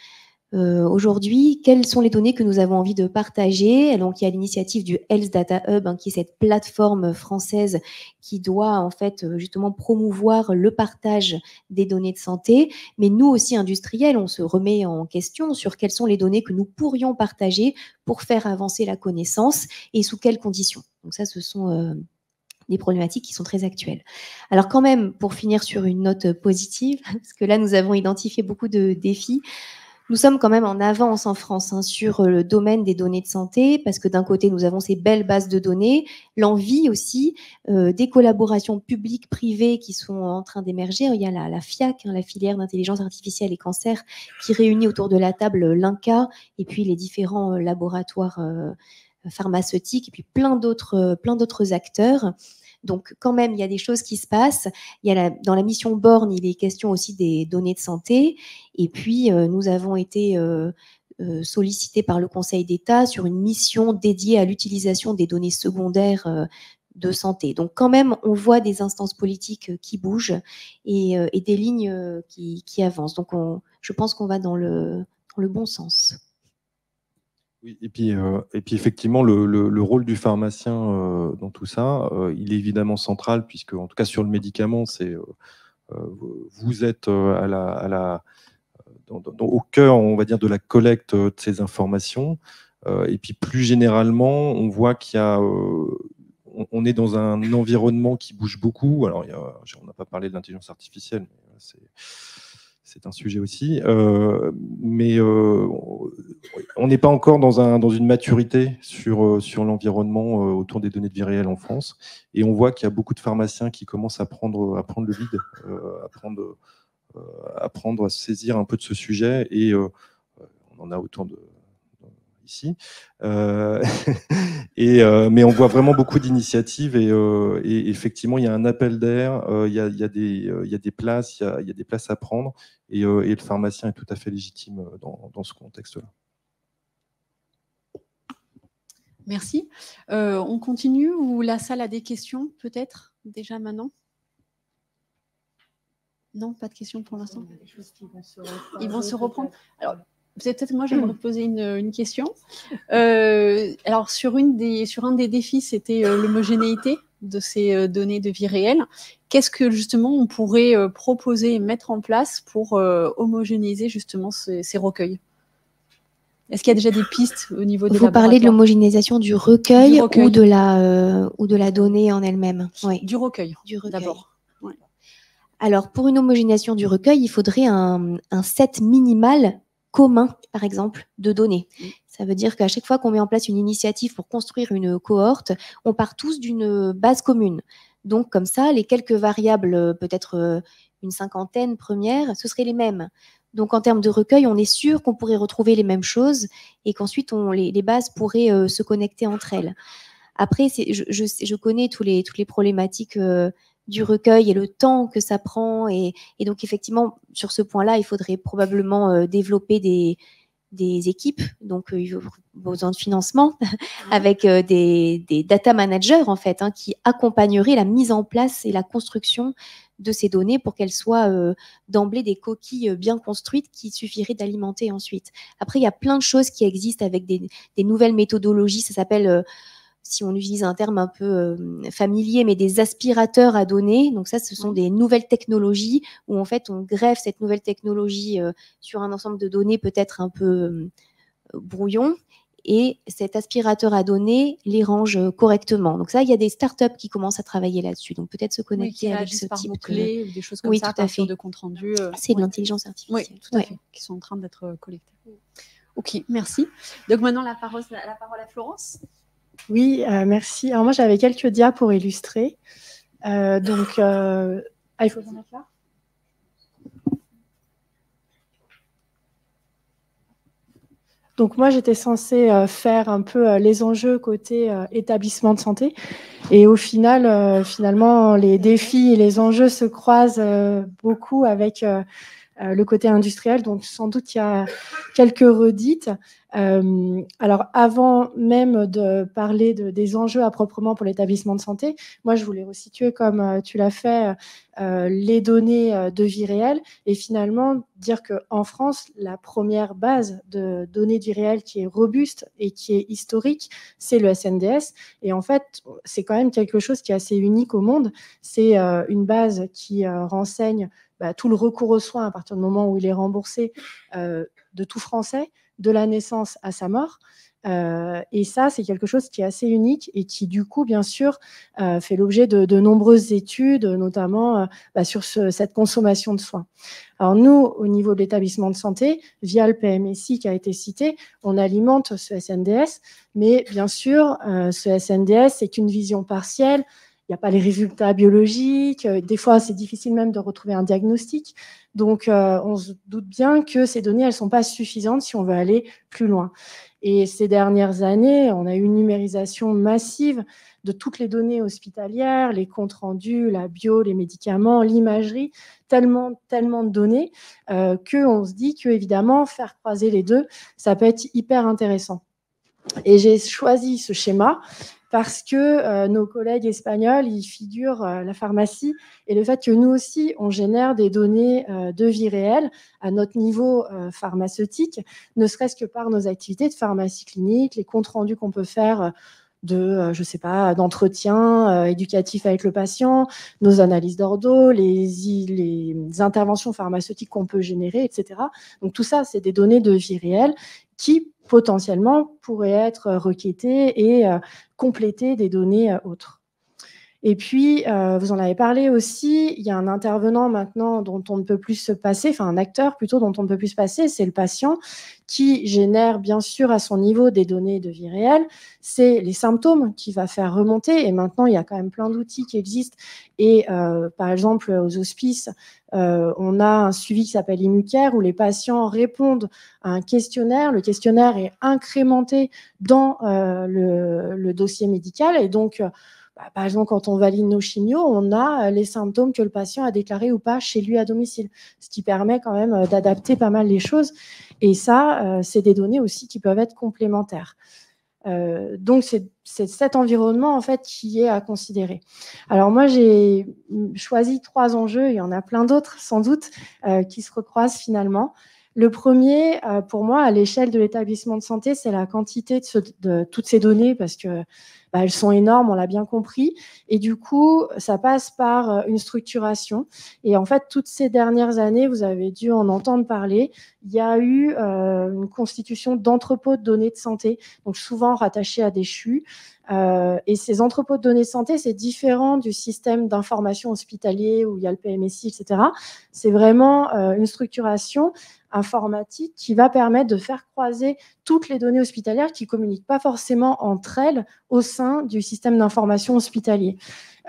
Aujourd'hui, quelles sont les données que nous avons envie de partager? Donc, il y a l'initiative du Health Data Hub, qui est cette plateforme française qui doit en fait justement promouvoir le partage des données de santé. Mais nous aussi, industriels, on se remet en question sur quelles sont les données que nous pourrions partager pour faire avancer la connaissance et sous quelles conditions. Donc ça, ce sont des problématiques qui sont très actuelles. Alors quand même, pour finir sur une note positive, parce que là, nous avons identifié beaucoup de défis, nous sommes quand même en avance en France sur le domaine des données de santé, parce que d'un côté, nous avons ces belles bases de données, l'envie aussi des collaborations publiques-privées qui sont en train d'émerger. Il y a la FIAC, la filière d'intelligence artificielle et cancer, qui réunit autour de la table l'INCa et puis les différents laboratoires pharmaceutiques et puis plein d'autres acteurs. Donc, quand même, il y a des choses qui se passent. Il y a dans la mission Born, il est question aussi des données de santé. Et puis, nous avons été sollicités par le Conseil d'État sur une mission dédiée à l'utilisation des données secondaires de santé. Donc, quand même, on voit des instances politiques qui bougent et des lignes qui avancent. Donc, je pense qu'on va dans le bon sens. Oui, et puis effectivement, le rôle du pharmacien dans tout ça, il est évidemment central, puisque en tout cas sur le médicament, vous êtes au cœur, on va dire, de la collecte de ces informations. Et puis plus généralement, on voit qu'il y a on est dans un environnement qui bouge beaucoup. Alors, on n'a pas parlé de l'intelligence artificielle, mais c'est un sujet aussi, mais on n'est pas encore dans une maturité sur l'environnement autour des données de vie réelle en France, et on voit qu'il y a beaucoup de pharmaciens qui commencent à prendre le lead, à se saisir un peu de ce sujet, et on en a autant ici, mais on voit vraiment beaucoup d'initiatives, et effectivement il y a un appel d'air, il y a des places à prendre, et le pharmacien est tout à fait légitime dans ce contexte-là. Merci. On continue, ou la salle a des questions peut-être déjà maintenant? Non, pas de questions pour l'instant. Ils vont se reprendre. Alors, peut-être moi, j'aimerais poser une question. Alors, sur un des défis, c'était l'homogénéité de ces données de vie réelle. Qu'est-ce que, justement, on pourrait proposer et mettre en place pour homogénéiser, justement, ces recueils? Est-ce qu'il y a déjà des pistes au niveau des Vous parlez de laboratoires? l'homogénéisation du recueil, Du recueil. ou de la donnée en elle-même? Oui. Du recueil, Du recueil. d'abord. Alors, pour une homogénéation du recueil, il faudrait un set minimal commun, par exemple, de données. Ça veut dire qu'à chaque fois qu'on met en place une initiative pour construire une cohorte, on part tous d'une base commune. Donc, comme ça, les quelques variables, peut-être une cinquantaine premières, ce seraient les mêmes. Donc, en termes de recueil, on est sûr qu'on pourrait retrouver les mêmes choses et qu'ensuite, les bases pourraient se connecter entre elles. Après, je connais toutes les problématiques du recueil et le temps que ça prend. Et donc, effectivement, sur ce point-là, il faudrait probablement développer des équipes. Donc, il y a besoin de financement avec des data managers, en fait, qui accompagneraient la mise en place et la construction de ces données pour qu'elles soient d'emblée des coquilles bien construites qui suffiraient d'alimenter ensuite. Après, il y a plein de choses qui existent avec des nouvelles méthodologies. Ça s'appelle... si on utilise un terme un peu familier, mais des aspirateurs à données. Donc ça, ce sont des nouvelles technologies où en fait on greffe cette nouvelle technologie sur un ensemble de données peut-être un peu brouillon, et cet aspirateur à données les range correctement. Donc ça, il y a des startups qui commencent à travailler là-dessus. Donc peut-être se connecter avec ce type de clés ou des choses comme oui, ça à tout à partir fait. de comptes rendus. C'est de l'intelligence artificielle. Oui, tout à fait, qui sont en train d'être collectés. Ok, merci. Donc maintenant la parole à Florence. Oui, merci. Alors moi, j'avais quelques dias pour illustrer. Il faut s'en mettre là. Donc moi, j'étais censée faire un peu les enjeux côté établissement de santé. Et au final, finalement, les défis et les enjeux se croisent beaucoup avec le côté industriel. Donc, sans doute, il y a quelques redites. Alors, avant même de parler des enjeux à proprement pour l'établissement de santé, moi, je voulais resituer, comme tu l'as fait, les données de vie réelle et finalement dire qu'en France, la première base de données de vie réelle qui est robuste et qui est historique, c'est le SNDS. Et en fait, c'est quand même quelque chose qui est assez unique au monde. C'est une base qui renseigne tout le recours aux soins à partir du moment où il est remboursé de tout Français, de la naissance à sa mort. Et ça, c'est quelque chose qui est assez unique et qui, du coup, bien sûr, fait l'objet de nombreuses études, notamment sur cette consommation de soins. Alors nous, au niveau de l'établissement de santé, via le PMSI qui a été cité, on alimente ce SNDS, mais bien sûr, ce SNDS, c'est qu'une vision partielle. Il n'y a pas les résultats biologiques. Des fois, c'est difficile même de retrouver un diagnostic. Donc, on se doute bien que ces données, elles ne sont pas suffisantes si on veut aller plus loin. Et ces dernières années, on a eu une numérisation massive de toutes les données hospitalières, les comptes rendus, la bio, les médicaments, l'imagerie, tellement de données qu'on se dit qu'évidemment, faire croiser les deux, ça peut être hyper intéressant. Et j'ai choisi ce schéma parce que nos collègues espagnols, ils figurent la pharmacie et le fait que nous aussi, on génère des données de vie réelle à notre niveau pharmaceutique, ne serait-ce que par nos activités de pharmacie clinique, les comptes rendus qu'on peut faire je sais pas, d'entretien éducatif avec le patient, nos analyses d'ordo, les interventions pharmaceutiques qu'on peut générer, etc. Donc tout ça, c'est des données de vie réelle qui potentiellement pourraient être requêtées et compléter des données autres. Et puis, vous en avez parlé aussi, il y a un intervenant maintenant dont on ne peut plus se passer, enfin un acteur plutôt dont on ne peut plus se passer, c'est le patient qui génère bien sûr à son niveau des données de vie réelle. C'est les symptômes qu'il va faire remonter. Et maintenant, il y a quand même plein d'outils qui existent. Et par exemple, aux hospices, on a un suivi qui s'appelle ImuCare où les patients répondent à un questionnaire. Le questionnaire est incrémenté dans le dossier médical. Et donc, par exemple, quand on valide nos chimios, on a les symptômes que le patient a déclarés ou pas chez lui à domicile, ce qui permet quand même d'adapter pas mal les choses. Et ça, c'est des données aussi qui peuvent être complémentaires. Donc, c'est cet environnement en fait qui est à considérer. Alors moi, j'ai choisi 3 enjeux, il y en a plein d'autres sans doute, qui se recroisent finalement. Le premier, pour moi, à l'échelle de l'établissement de santé, c'est la quantité de toutes ces données, parce que elles sont énormes, on l'a bien compris. Et du coup, ça passe par une structuration. Et en fait, toutes ces dernières années, vous avez dû en entendre parler, il y a eu une constitution d'entrepôts de données de santé, donc souvent rattachés à des CHU. Et ces entrepôts de données de santé, c'est différent du système d'information hospitalier où il y a le PMSI, etc. C'est vraiment une structuration informatique qui va permettre de faire croiser toutes les données hospitalières qui ne communiquent pas forcément entre elles au sein du système d'information hospitalier.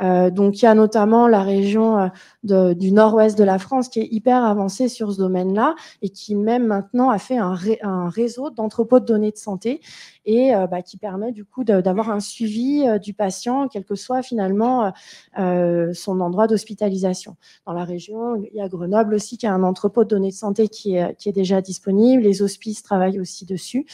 Donc, il y a notamment la région du nord-ouest de la France qui est hyper avancée sur ce domaine-là et qui même maintenant a fait un réseau d'entrepôts de données de santé et qui permet du coup d'avoir un suivi du patient, quel que soit finalement son endroit d'hospitalisation. Dans la région, il y a Grenoble aussi qui a un entrepôt de données de santé qui est déjà disponible. Les hospices travaillent aussi dessus.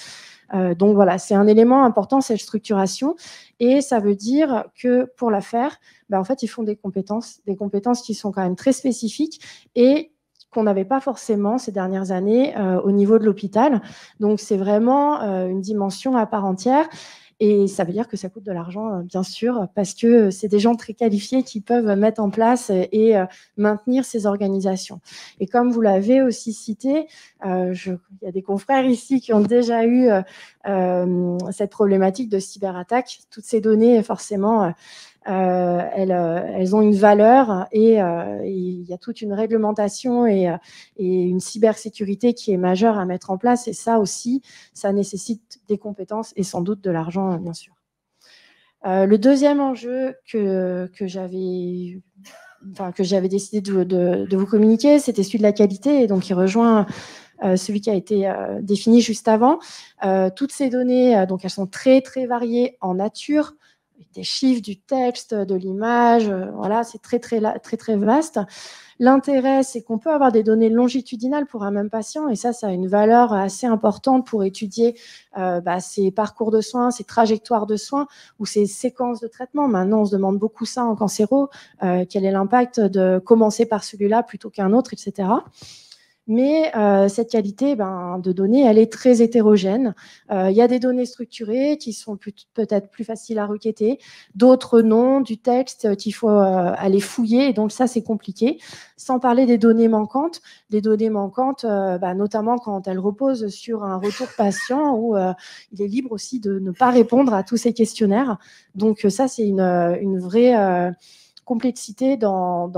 Donc voilà, c'est un élément important, cette structuration. Et ça veut dire que pour la faire, en fait, ils font des compétences qui sont quand même très spécifiques et qu'on n'avait pas forcément ces dernières années au niveau de l'hôpital. Donc c'est vraiment une dimension à part entière. Et ça veut dire que ça coûte de l'argent, bien sûr, parce que c'est des gens très qualifiés qui peuvent mettre en place et maintenir ces organisations. Et comme vous l'avez aussi cité, il y a des confrères ici qui ont déjà eu cette problématique de cyberattaque. Toutes ces données, forcément, elles ont une valeur et il y a toute une réglementation et une cybersécurité qui est majeure à mettre en place. Et ça aussi, ça nécessite des compétences et sans doute de l'argent, bien sûr. Le deuxième enjeu que j'avais décidé de vous communiquer, c'était celui de la qualité, et donc il rejoint celui qui a été défini juste avant. Toutes ces données, donc elles sont très très variées en nature, des chiffres, du texte, de l'image, voilà, c'est très très vaste. L'intérêt, c'est qu'on peut avoir des données longitudinales pour un même patient, et ça a une valeur assez importante pour étudier ses parcours de soins, ses trajectoires de soins ou ses séquences de traitement. Maintenant, on se demande beaucoup ça en cancéro, quel est l'impact de commencer par celui-là plutôt qu'un autre, etc. Mais cette qualité de données, elle est très hétérogène. Il y a des données structurées qui sont peut-être plus faciles à requêter, d'autres non, du texte qu'il faut aller fouiller, et donc ça, c'est compliqué. Sans parler des données manquantes. Des données manquantes, notamment quand elles reposent sur un retour patient où il est libre aussi de ne pas répondre à tous ces questionnaires. Donc ça, c'est une vraie complexité dans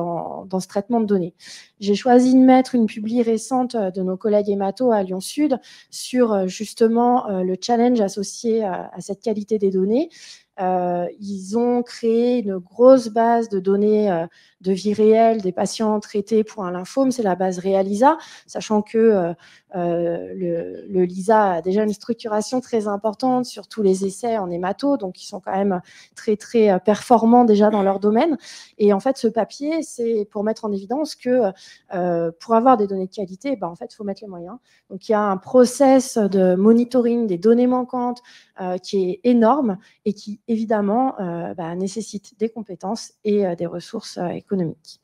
ce traitement de données. J'ai choisi de mettre une publi récente de nos collègues hémato à Lyon Sud sur justement le challenge associé à cette qualité des données. Ils ont créé une grosse base de données de vie réelle des patients traités pour un lymphome, c'est la base REALISA, sachant que le LISA a déjà une structuration très importante sur tous les essais en hémato, donc ils sont quand même très très performants déjà dans leur domaine. Et en fait, ce papier, c'est pour mettre en évidence que pour avoir des données de qualité, en fait, il faut mettre les moyens. Donc il y a un process de monitoring des données manquantes qui est énorme et qui évidemment nécessite des compétences et des ressources économiques.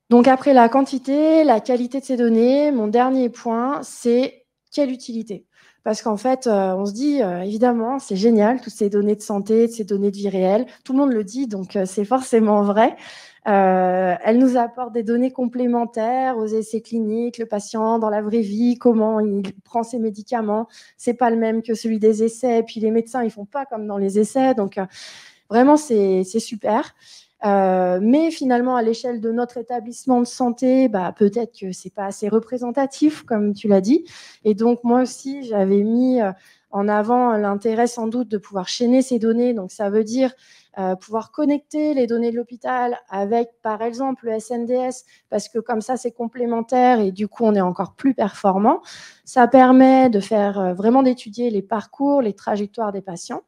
Donc après la quantité, la qualité de ces données, mon dernier point, c'est quelle utilité? Parce qu'en fait, on se dit, évidemment, c'est génial, toutes ces données de santé, ces données de vie réelle, tout le monde le dit, donc c'est forcément vrai. Elle nous apporte des données complémentaires aux essais cliniques, le patient dans la vraie vie, comment il prend ses médicaments. C'est pas le même que celui des essais. Et puis les médecins, ils font pas comme dans les essais. Donc vraiment, c'est super. Mais finalement, à l'échelle de notre établissement de santé, peut-être que c'est pas assez représentatif, comme tu l'as dit. Et donc moi aussi, j'avais mis en avant l'intérêt sans doute de pouvoir chaîner ces données. Donc ça veut dire pouvoir connecter les données de l'hôpital avec, par exemple, le SNDS, parce que comme ça, c'est complémentaire et du coup, on est encore plus performant. Ça permet de faire vraiment d'étudier les parcours, les trajectoires des patients,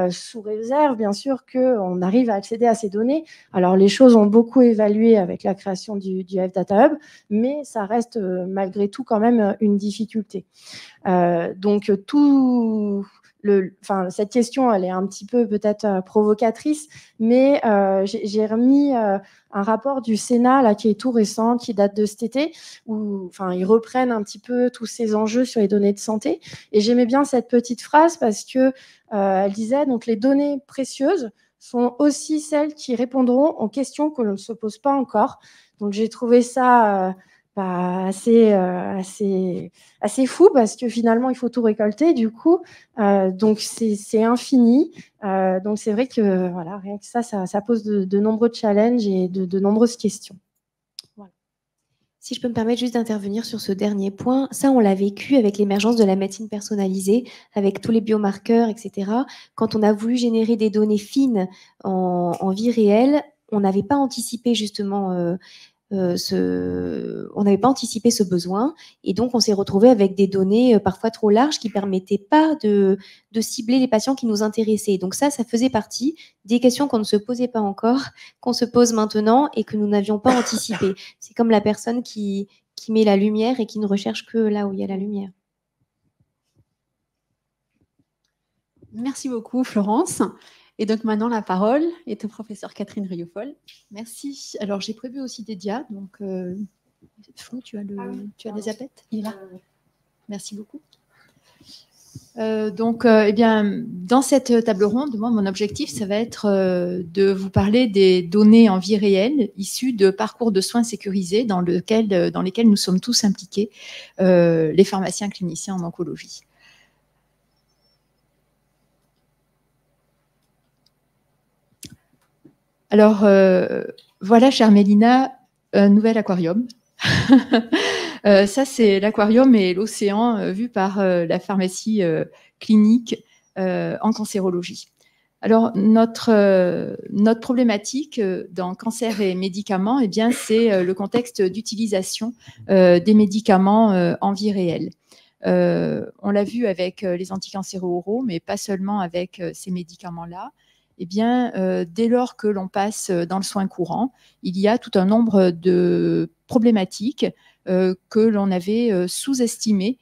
sous réserve, bien sûr, qu'on arrive à accéder à ces données. Alors, les choses ont beaucoup évolué avec la création du Health Data Hub, mais ça reste malgré tout quand même une difficulté. Donc, cette question, elle est un petit peu peut-être provocatrice, mais j'ai remis un rapport du Sénat là, qui est tout récent, qui date de cet été, où ils reprennent un petit peu tous ces enjeux sur les données de santé. Et j'aimais bien cette petite phrase parce que elle disait donc les données précieuses sont aussi celles qui répondront aux questions que l'on ne se pose pas encore. Donc j'ai trouvé ça assez fou parce que finalement il faut tout récolter du coup, donc c'est infini, donc c'est vrai que voilà, rien que ça pose de nombreux challenges et de nombreuses questions. Voilà. Si je peux me permettre juste d'intervenir sur ce dernier point, ça on l'a vécu avec l'émergence de la médecine personnalisée, avec tous les biomarqueurs, etc. Quand on a voulu générer des données fines en vie réelle, on n'avait pas anticipé justement on n'avait pas anticipé ce besoin et donc on s'est retrouvé avec des données parfois trop larges qui permettaient pas de cibler les patients qui nous intéressaient. Donc ça faisait partie des questions qu'on ne se posait pas encore, qu'on se pose maintenant et que nous n'avions pas anticipé. C'est comme la personne qui met la lumière et qui ne recherche que là où il y a la lumière. Merci beaucoup, Florence. Et donc maintenant, la parole est au professeur Catherine Riofol. Merci. Alors, j'ai prévu aussi des dias. Donc, Flo, tu as les appètes? Il est là. Merci beaucoup. Eh bien, dans cette table ronde, moi, mon objectif, ça va être de vous parler des données en vie réelle issues de parcours de soins sécurisés dans lesquels nous sommes tous impliqués, les pharmaciens cliniciens en oncologie. Alors, voilà, chère Mélina, un nouvel aquarium. Ça, c'est l'aquarium et l'océan vu par la pharmacie clinique en cancérologie. Alors, notre problématique dans cancer et médicaments, eh bien, c'est le contexte d'utilisation des médicaments en vie réelle. On l'a vu avec les anticancéraux oraux, mais pas seulement avec ces médicaments-là. Eh bien, dès lors que l'on passe dans le soin courant, il y a tout un nombre de problématiques que l'on avait sous-estimées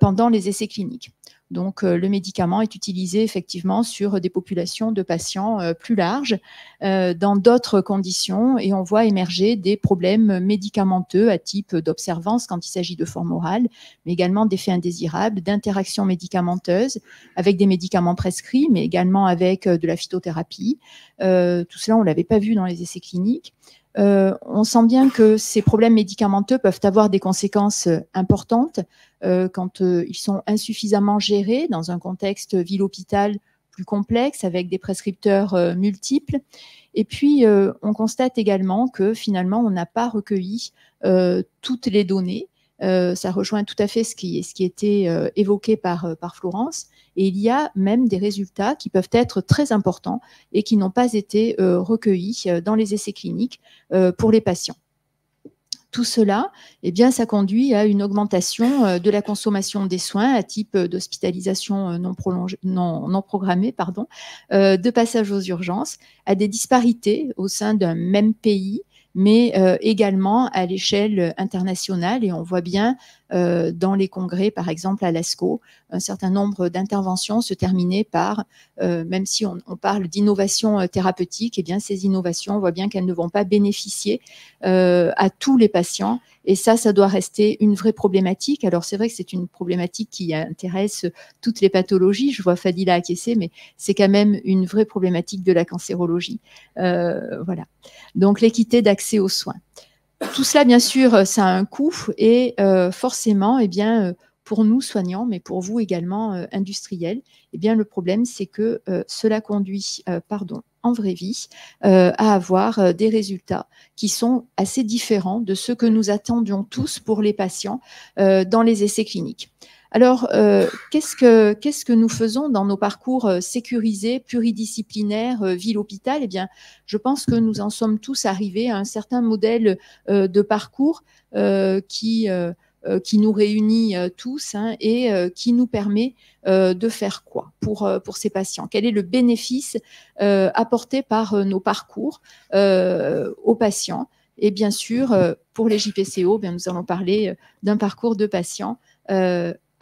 pendant les essais cliniques. Donc, le médicament est utilisé effectivement sur des populations de patients plus larges, dans d'autres conditions, et on voit émerger des problèmes médicamenteux à type d'observance quand il s'agit de forme orale, mais également d'effets indésirables, d'interactions médicamenteuses avec des médicaments prescrits, mais également avec de la phytothérapie. Tout cela, on ne l'avait pas vu dans les essais cliniques. On sent bien que ces problèmes médicamenteux peuvent avoir des conséquences importantes quand ils sont insuffisamment gérés dans un contexte ville-hôpital plus complexe avec des prescripteurs multiples. Et puis, on constate également que finalement, on n'a pas recueilli toutes les données. Ça rejoint tout à fait ce qui était évoqué par Florence. Et il y a même des résultats qui peuvent être très importants et qui n'ont pas été recueillis dans les essais cliniques pour les patients. Tout cela, eh bien, ça conduit à une augmentation de la consommation des soins à type d'hospitalisation non programmée, de passage aux urgences, à des disparités au sein d'un même pays, mais également à l'échelle internationale. Et on voit bien dans les congrès, par exemple à l'ASCO, un certain nombre d'interventions se terminaient par, même si on parle d'innovation thérapeutique, eh bien ces innovations, on voit bien qu'elles ne vont pas bénéficier à tous les patients. Et ça doit rester une vraie problématique. Alors, c'est vrai que c'est une problématique qui intéresse toutes les pathologies. Je vois Fadila acquiescer, mais c'est quand même une vraie problématique de la cancérologie. Voilà. Donc, l'équité d'accès aux soins. Tout cela, bien sûr, ça a un coût et forcément, eh bien, pour nous soignants, mais pour vous également industriels, eh bien, le problème, c'est que cela conduit, en vraie vie, à avoir des résultats qui sont assez différents de ceux que nous attendions tous pour les patients dans les essais cliniques. Alors, qu'est-ce que nous faisons dans nos parcours sécurisés, pluridisciplinaires, ville-hôpital? Eh bien, je pense que nous en sommes tous arrivés à un certain modèle de parcours qui nous réunit tous et qui nous permet de faire quoi pour ces patients? Quel est le bénéfice apporté par nos parcours aux patients? Et bien sûr, pour les JPCO, bien, nous allons parler d'un parcours de patients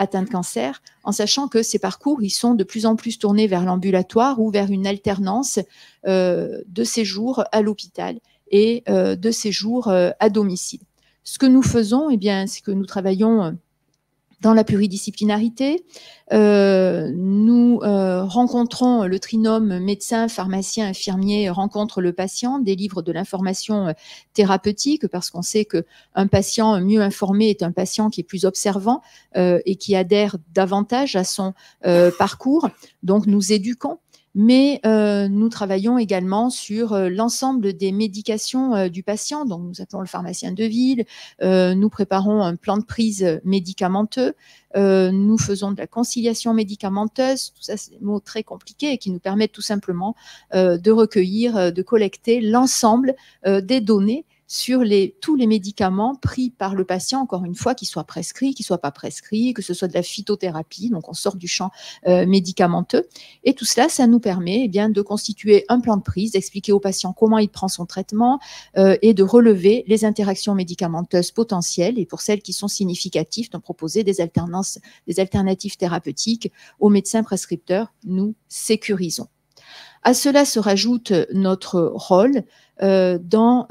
atteints de cancer, en sachant que ces parcours, ils sont de plus en plus tournés vers l'ambulatoire ou vers une alternance de séjours à l'hôpital et de séjours à domicile. Ce que nous faisons, eh bien, c'est que nous travaillons dans la pluridisciplinarité. Nous rencontrons le trinôme médecin, pharmacien, infirmier, rencontre le patient, délivre de l'information thérapeutique, parce qu'on sait qu'un patient mieux informé est un patient qui est plus observant et qui adhère davantage à son parcours. Donc, nous éduquons. Mais nous travaillons également sur l'ensemble des médications du patient. Donc, nous appelons le pharmacien de ville. Nous préparons un plan de prise médicamenteux. Nous faisons de la conciliation médicamenteuse. Tout ça, c'est des mots très compliqués et qui nous permettent tout simplement de recueillir, de collecter l'ensemble des données sur tous les médicaments pris par le patient, encore une fois, qu'ils soient prescrits, qu'ils ne soient pas prescrits, que ce soit de la phytothérapie, donc on sort du champ médicamenteux. Et tout cela, ça nous permet de constituer un plan de prise, d'expliquer au patient comment il prend son traitement et de relever les interactions médicamenteuses potentielles et pour celles qui sont significatives, de proposer des alternatives thérapeutiques aux médecins prescripteurs. Nous sécurisons. À cela se rajoute notre rôle dans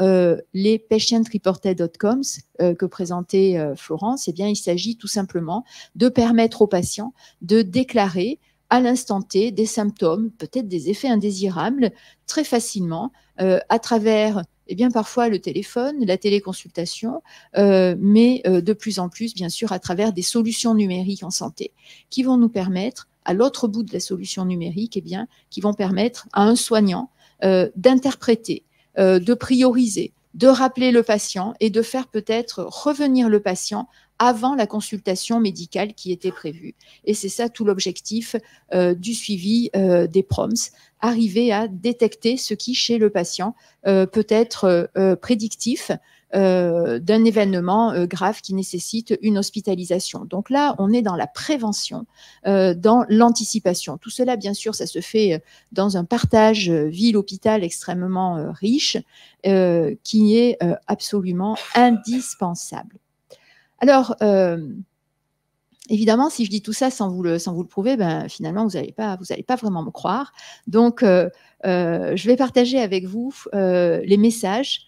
les patient reported outcomes que présentait Florence. Eh bien, il s'agit tout simplement de permettre aux patients de déclarer à l'instant T des symptômes, peut-être des effets indésirables, très facilement à travers parfois le téléphone, la téléconsultation, mais de plus en plus, bien sûr, à travers des solutions numériques en santé qui vont nous permettre, à l'autre bout de la solution numérique, qui vont permettre à un soignant d'interpréter, de prioriser, de rappeler le patient et de faire peut-être revenir le patient avant la consultation médicale qui était prévue. Et c'est ça tout l'objectif du suivi des PROMS, arriver à détecter ce qui, chez le patient, peut être prédictif d'un événement grave qui nécessite une hospitalisation. Donc là, on est dans la prévention, dans l'anticipation. Tout cela, bien sûr, ça se fait dans un partage ville-hôpital extrêmement riche qui est absolument indispensable. Alors, évidemment, si je dis tout ça sans vous le prouver, finalement, vous n'allez pas vraiment me croire. Donc, je vais partager avec vous les messages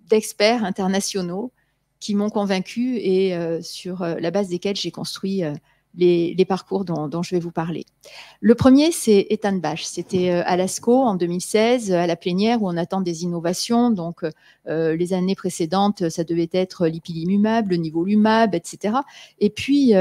d'experts internationaux qui m'ont convaincue et sur la base desquels j'ai construit les parcours dont je vais vous parler. Le premier, c'est Ethan Bash. C'était à l'ASCO en 2016, à la plénière, où on attend des innovations. Donc, les années précédentes, ça devait être l'ipilimumab, le nivolumab, etc. Et puis,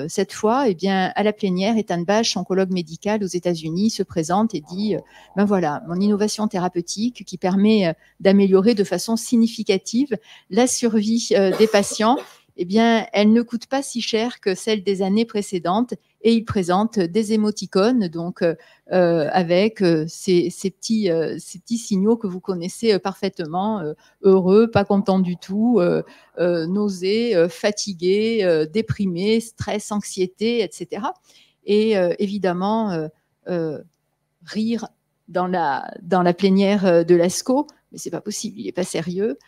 cette fois, à la plénière, Ethan Bash, oncologue médical aux États-Unis, se présente et dit voilà, mon innovation thérapeutique qui permet d'améliorer de façon significative la survie des patients. Elle ne coûte pas si cher que celle des années précédentes et il présente des émoticônes donc avec ces petits signaux que vous connaissez parfaitement, heureux, pas content du tout, nausée, fatigué, déprimé, stress, anxiété, etc. Et évidemment, rire dans la plénière de l'ASCO, mais c'est pas possible, il n'est pas sérieux,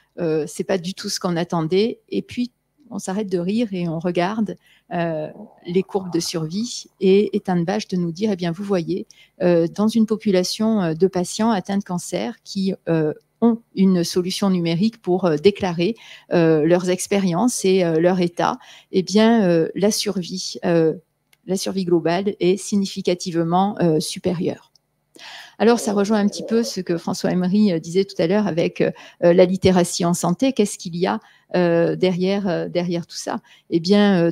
c'est pas du tout ce qu'on attendait. Et puis on s'arrête de rire et on regarde les courbes de survie et Ethan Bash de nous dire, vous voyez, dans une population de patients atteints de cancer qui ont une solution numérique pour déclarer leurs expériences et leur état, la survie globale est significativement supérieure. Alors, ça rejoint un petit peu ce que François Emery disait tout à l'heure avec la littératie en santé. Qu'est-ce qu'il y a derrière tout ça ?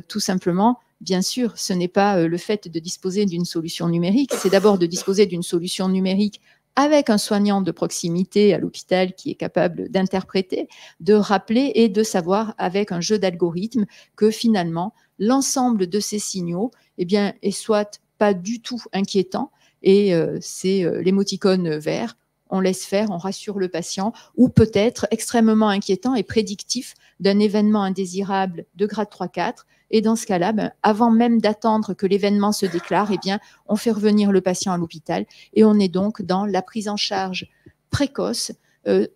Tout simplement, bien sûr, ce n'est pas le fait de disposer d'une solution numérique, c'est d'abord de disposer d'une solution numérique avec un soignant de proximité à l'hôpital qui est capable d'interpréter, de rappeler et de savoir avec un jeu d'algorithmes que finalement, l'ensemble de ces signaux est soit pas du tout inquiétant, et c'est l'émoticône vert, on laisse faire, on rassure le patient, ou peut-être extrêmement inquiétant et prédictif d'un événement indésirable de grade 3-4. Et dans ce cas-là, avant même d'attendre que l'événement se déclare, on fait revenir le patient à l'hôpital et on est donc dans la prise en charge précoce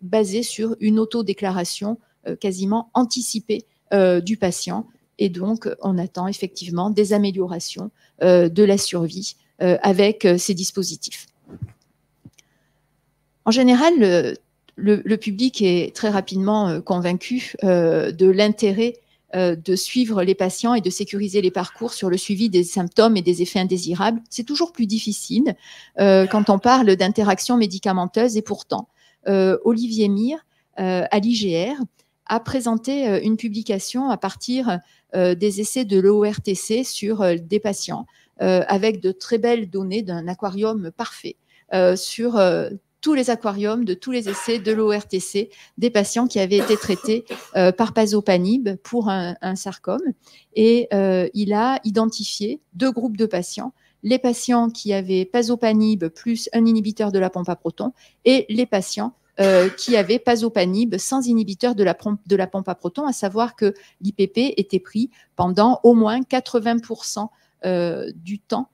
basée sur une autodéclaration quasiment anticipée du patient et donc on attend effectivement des améliorations de la survie avec ces dispositifs. En général, le public est très rapidement convaincu de l'intérêt de suivre les patients et de sécuriser les parcours sur le suivi des symptômes et des effets indésirables. C'est toujours plus difficile quand on parle d'interaction médicamenteuse, et pourtant, Olivier Mire, à l'IGR, a présenté une publication à partir des essais de l'ORTC sur des patients, avec de très belles données d'un aquarium parfait sur tous les aquariums de tous les essais de l'ORTC des patients qui avaient été traités par pazopanib pour un sarcome. Et il a identifié 2 groupes de patients, les patients qui avaient pazopanib plus un inhibiteur de la pompe à protons et les patients qui avaient pazopanib sans inhibiteur de la pompe à protons, à savoir que l'IPP était pris pendant au moins 80% du temps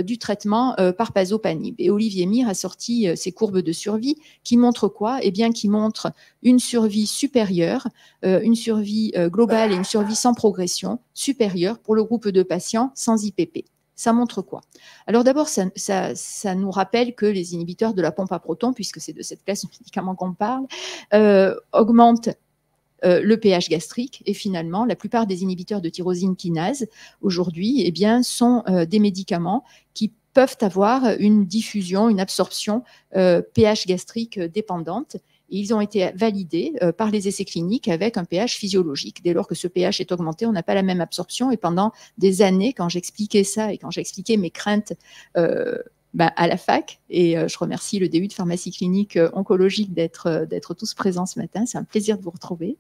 du traitement par pazopanib. Et Olivier Mire a sorti ces courbes de survie qui montrent quoi? Eh bien, qui montrent une survie supérieure, une survie globale et une survie sans progression supérieure pour le groupe de patients sans IPP. Ça montre quoi? Alors d'abord, ça nous rappelle que les inhibiteurs de la pompe à protons, puisque c'est de cette classe de médicaments qu'on parle, augmentent le pH gastrique, et finalement, la plupart des inhibiteurs de tyrosine kinase aujourd'hui, eh bien, sont des médicaments qui peuvent avoir une diffusion, une absorption pH gastrique dépendante. Et ils ont été validés par les essais cliniques avec un pH physiologique. Dès lors que ce pH est augmenté, on n'a pas la même absorption. Et pendant des années, quand j'expliquais ça et quand j'expliquais mes craintes à la fac, et je remercie le DU de pharmacie clinique oncologique d'être tous présents ce matin, c'est un plaisir de vous retrouver.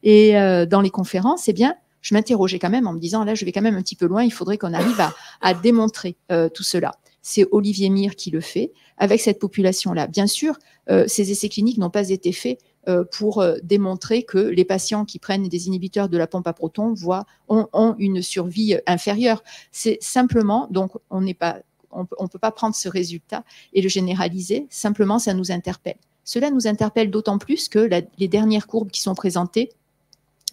Et dans les conférences, eh bien, je m'interrogeais quand même en me disant, là, je vais quand même un petit peu loin, il faudrait qu'on arrive à démontrer tout cela. C'est Olivier Mire qui le fait avec cette population-là. Bien sûr, ces essais cliniques n'ont pas été faits pour démontrer que les patients qui prennent des inhibiteurs de la pompe à protons ont une survie inférieure. C'est simplement, donc on ne peut pas prendre ce résultat et le généraliser, simplement ça nous interpelle. Cela nous interpelle d'autant plus que les dernières courbes qui sont présentées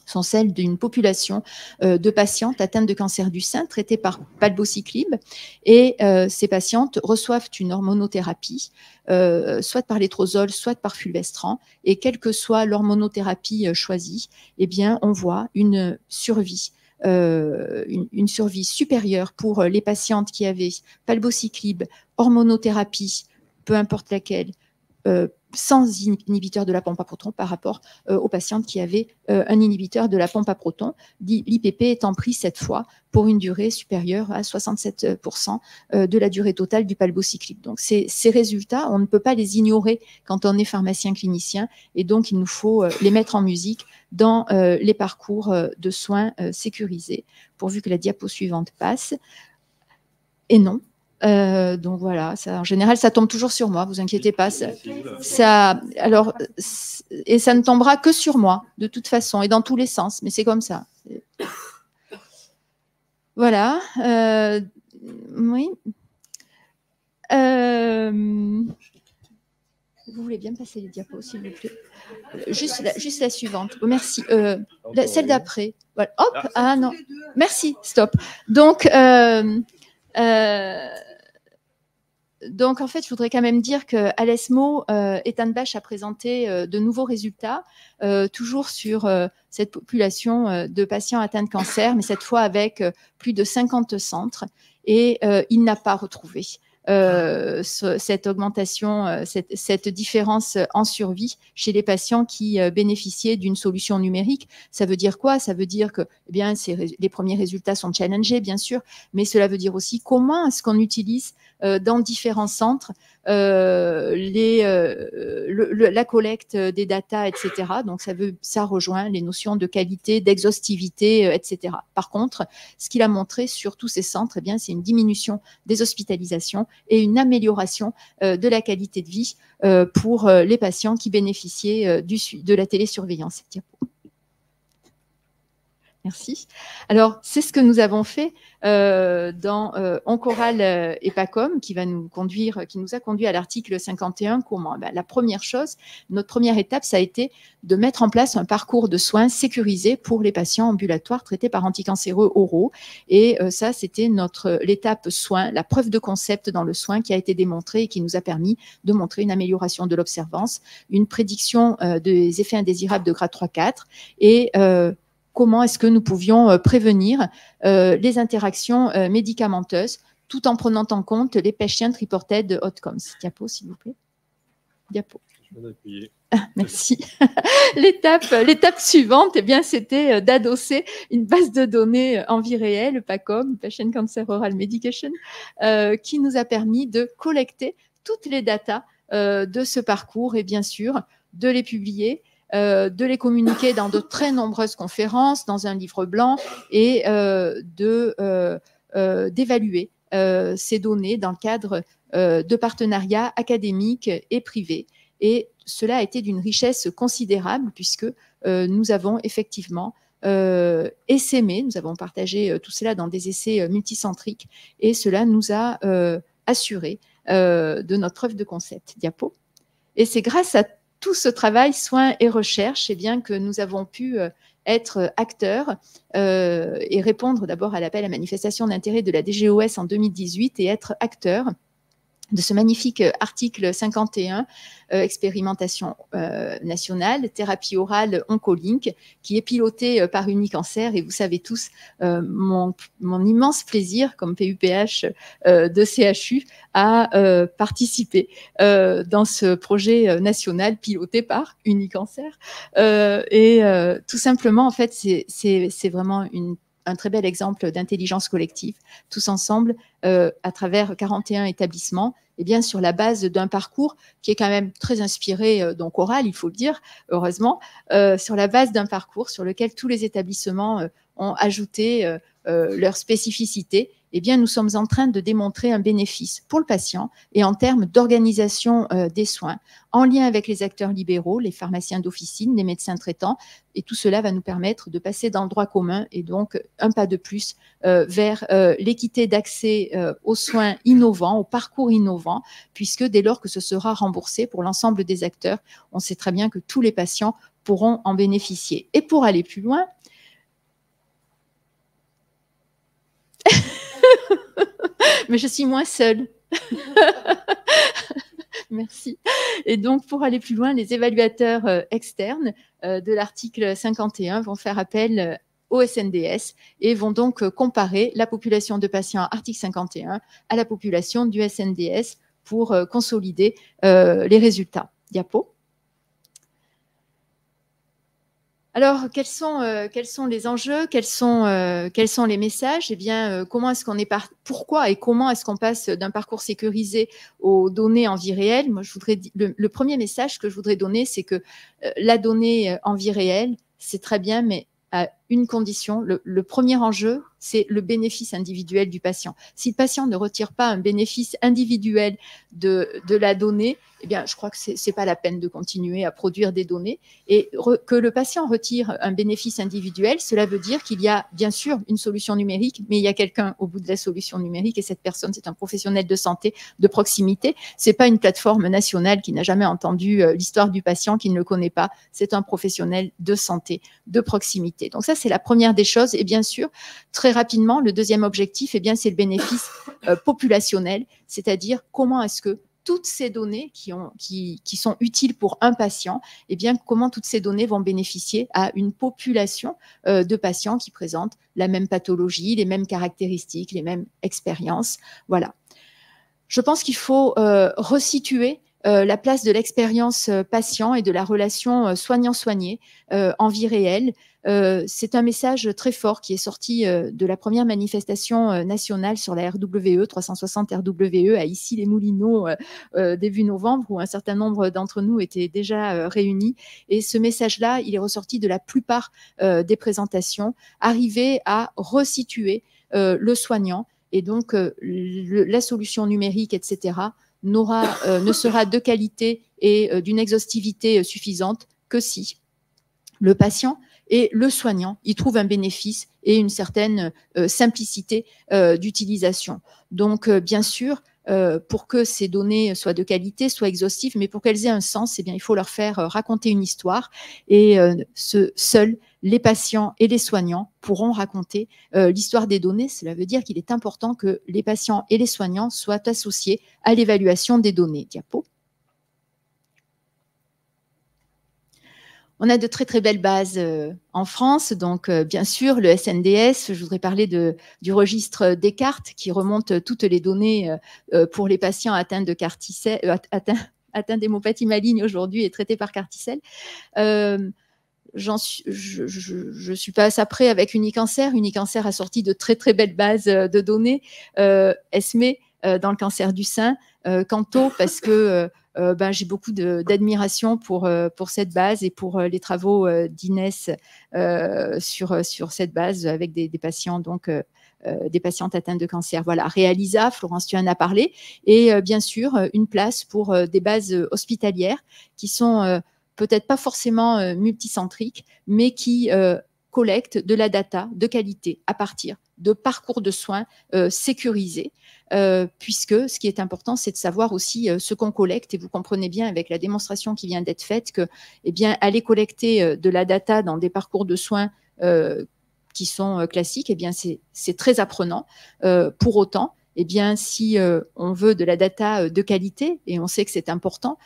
sont celles d'une population de patientes atteintes de cancer du sein traitées par palbociclib, et ces patientes reçoivent une hormonothérapie, soit par létrozole, soit par fulvestrant, et quelle que soit l'hormonothérapie choisie, eh bien, on voit une survie. Une survie supérieure pour les patientes qui avaient palbociclib, hormonothérapie, peu importe laquelle, sans inhibiteur de la pompe à protons par rapport aux patientes qui avaient un inhibiteur de la pompe à protons, l'IPP étant pris cette fois pour une durée supérieure à 67% de la durée totale du palbociclib. Donc ces résultats, on ne peut pas les ignorer quand on est pharmacien clinicien, et donc il nous faut les mettre en musique dans les parcours de soins sécurisés, pourvu que la diapo suivante passe. Et non. Donc voilà, ça, en général, ça tombe toujours sur moi, vous inquiétez pas. Alors, et ça ne tombera que sur moi, de toute façon, et dans tous les sens, mais c'est comme ça. Voilà. Oui. Vous voulez bien passer les diapos, s'il vous plaît? Juste la suivante. Oh, merci. Celle d'après. Voilà. Hop. Ah non. Merci. Stop. Donc, donc, en fait, je voudrais quand même dire qu'à l'ESMO, Ethan Bach a présenté de nouveaux résultats, toujours sur cette population de patients atteints de cancer, mais cette fois avec plus de 50 centres, et il n'a pas retrouvé cette augmentation, cette différence en survie chez les patients qui bénéficiaient d'une solution numérique. Ça veut dire quoi? Ça veut dire que eh bien, les premiers résultats sont challengés, bien sûr, mais cela veut dire aussi comment est-ce qu'on utilise dans différents centres la collecte des datas, etc. Donc, ça rejoint les notions de qualité, d'exhaustivité, etc. Par contre, ce qu'il a montré sur tous ces centres, eh bien, c'est une diminution des hospitalisations et une amélioration de la qualité de vie pour les patients qui bénéficiaient de la télésurveillance. Merci. Alors, c'est ce que nous avons fait dans Oncoral EPACOM, qui nous a conduit à l'article 51. Comment? La première chose, notre première étape, ça a été de mettre en place un parcours de soins sécurisé pour les patients ambulatoires traités par anticancéreux oraux. Et ça, c'était l'étape soin, la preuve de concept dans le soin qui a été démontrée et qui nous a permis de montrer une amélioration de l'observance, une prédiction des effets indésirables de grade 3-4 et comment est-ce que nous pouvions prévenir les interactions médicamenteuses tout en prenant en compte les patient-reported outcomes. Diapo, s'il vous plaît. Diapo. Je vais appuyer. Merci. L'étape suivante, eh bien, c'était d'adosser une base de données en vie réelle, PACOM, Patient Cancer Oral Medication, qui nous a permis de collecter toutes les datas de ce parcours et bien sûr de les publier, de les communiquer dans de très nombreuses conférences, dans un livre blanc et d'évaluer ces données dans le cadre de partenariats académiques et privés. Et cela a été d'une richesse considérable puisque nous avons effectivement essaimé, nous avons partagé tout cela dans des essais multicentriques et cela nous a assuré de notre preuve de concept. Diapo. Et c'est grâce à tout ce travail, soins et recherche, eh bien, que nous avons pu être acteurs et répondre d'abord à l'appel à manifestation d'intérêt de la DGOS en 2018 et être acteurs de ce magnifique article 51, expérimentation nationale, thérapie orale Oncolink, qui est piloté par Unicancer. Et vous savez tous mon immense plaisir comme PUPH de CHU à participer dans ce projet national piloté par Unicancer. Tout simplement, en fait, c'est vraiment un très bel exemple d'intelligence collective, tous ensemble, à travers 41 établissements, et bien sur la base d'un parcours qui est quand même très inspiré d'Oncoral, il faut le dire, heureusement, sur la base d'un parcours sur lequel tous les établissements ont ajouté leur spécificité. Eh bien, nous sommes en train de démontrer un bénéfice pour le patient et en termes d'organisation des soins, en lien avec les acteurs libéraux, les pharmaciens d'officine, les médecins traitants, et tout cela va nous permettre de passer dans le droit commun et donc un pas de plus vers l'équité d'accès aux soins innovants, aux parcours innovants, puisque dès lors que ce sera remboursé pour l'ensemble des acteurs, on sait très bien que tous les patients pourront en bénéficier. Et pour aller plus loin, mais je suis moins seule. Merci. Et donc, pour aller plus loin, les évaluateurs externes de l'article 51 vont faire appel au SNDS et vont donc comparer la population de patients article 51 à la population du SNDS pour consolider les résultats. Diapo. Alors, quels sont les enjeux, quels sont les messages? Eh bien, pourquoi et comment est-ce qu'on passe d'un parcours sécurisé aux données en vie réelle? Moi, le premier message que je voudrais donner, c'est que la donnée en vie réelle, c'est très bien, mais à une condition. Le premier enjeu, c'est le bénéfice individuel du patient. Si le patient ne retire pas un bénéfice individuel de la donnée, eh bien, je crois que c'est pas la peine de continuer à produire des données. Et que le patient retire un bénéfice individuel, cela veut dire qu'il y a bien sûr une solution numérique, mais il y a quelqu'un au bout de la solution numérique et cette personne, c'est un professionnel de santé de proximité. C'est pas une plateforme nationale qui n'a jamais entendu l'histoire du patient, qui ne le connaît pas. C'est un professionnel de santé de proximité. Donc ça, c'est la première des choses. Et bien sûr, très rapidement, le deuxième objectif, eh bien, c'est le bénéfice populationnel, c'est-à-dire comment est-ce que toutes ces données qui sont utiles pour un patient, eh bien, comment toutes ces données vont bénéficier à une population de patients qui présentent la même pathologie, les mêmes caractéristiques, les mêmes expériences. Voilà. Je pense qu'il faut resituer la place de l'expérience patient et de la relation soignant-soigné en vie réelle. C'est un message très fort qui est sorti de la première manifestation nationale sur la RWE, 360 RWE, à Issy-les-Moulineaux, début novembre, où un certain nombre d'entre nous étaient déjà réunis. Et ce message-là, il est ressorti de la plupart des présentations, arriver à resituer le soignant. Et donc, la solution numérique, etc., ne sera de qualité et d'une exhaustivité suffisante que si le patient et le soignant y trouve un bénéfice et une certaine simplicité d'utilisation. Donc, bien sûr, pour que ces données soient de qualité, soient exhaustives, mais pour qu'elles aient un sens, eh bien, il faut leur faire raconter une histoire. Et seuls les patients et les soignants pourront raconter l'histoire des données. Cela veut dire qu'il est important que les patients et les soignants soient associés à l'évaluation des données. Diapo. On a de très, très belles bases en France. Donc, bien sûr, le SNDS, je voudrais parler du registre Descartes qui remonte toutes les données pour les patients atteints de atteints d'hémopathie maligne aujourd'hui et traités par Carticel. Je suis pas assez avec Unicancer. Unicancer a sorti de très, très belles bases de données. ESME dans le cancer du sein. Canto, parce que j'ai beaucoup d'admiration pour cette base et pour les travaux d'Inès sur cette base avec des patients, donc des patientes atteintes de cancer. Voilà, Réalisa, Florence, tu en as parlé. Et bien sûr, une place pour des bases hospitalières qui sont peut-être pas forcément multicentriques, mais qui collectent de la data de qualité à partir de parcours de soins sécurisés, puisque ce qui est important, c'est de savoir aussi ce qu'on collecte. Et vous comprenez bien avec la démonstration qui vient d'être faite que, eh bien, aller collecter de la data dans des parcours de soins qui sont classiques, eh bien, c'est très apprenant. Pour autant, eh bien, si on veut de la data de qualité, et on sait que c'est important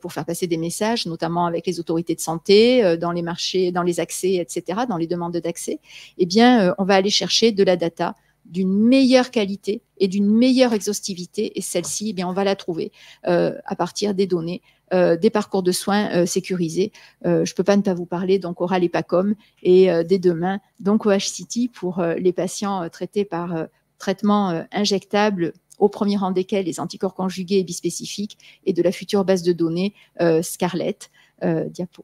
pour faire passer des messages, notamment avec les autorités de santé, dans les marchés, dans les accès, etc., dans les demandes d'accès, eh bien, on va aller chercher de la data d'une meilleure qualité et d'une meilleure exhaustivité, et celle-ci, eh bien, on va la trouver à partir des données des parcours de soins sécurisés. Je ne peux pas ne pas vous parler donc Oral et PACOM et dès demain donc OHCity pour les patients traités par traitements injectables, au premier rang desquels les anticorps conjugués et bispécifiques, et de la future base de données Scarlett. Diapo.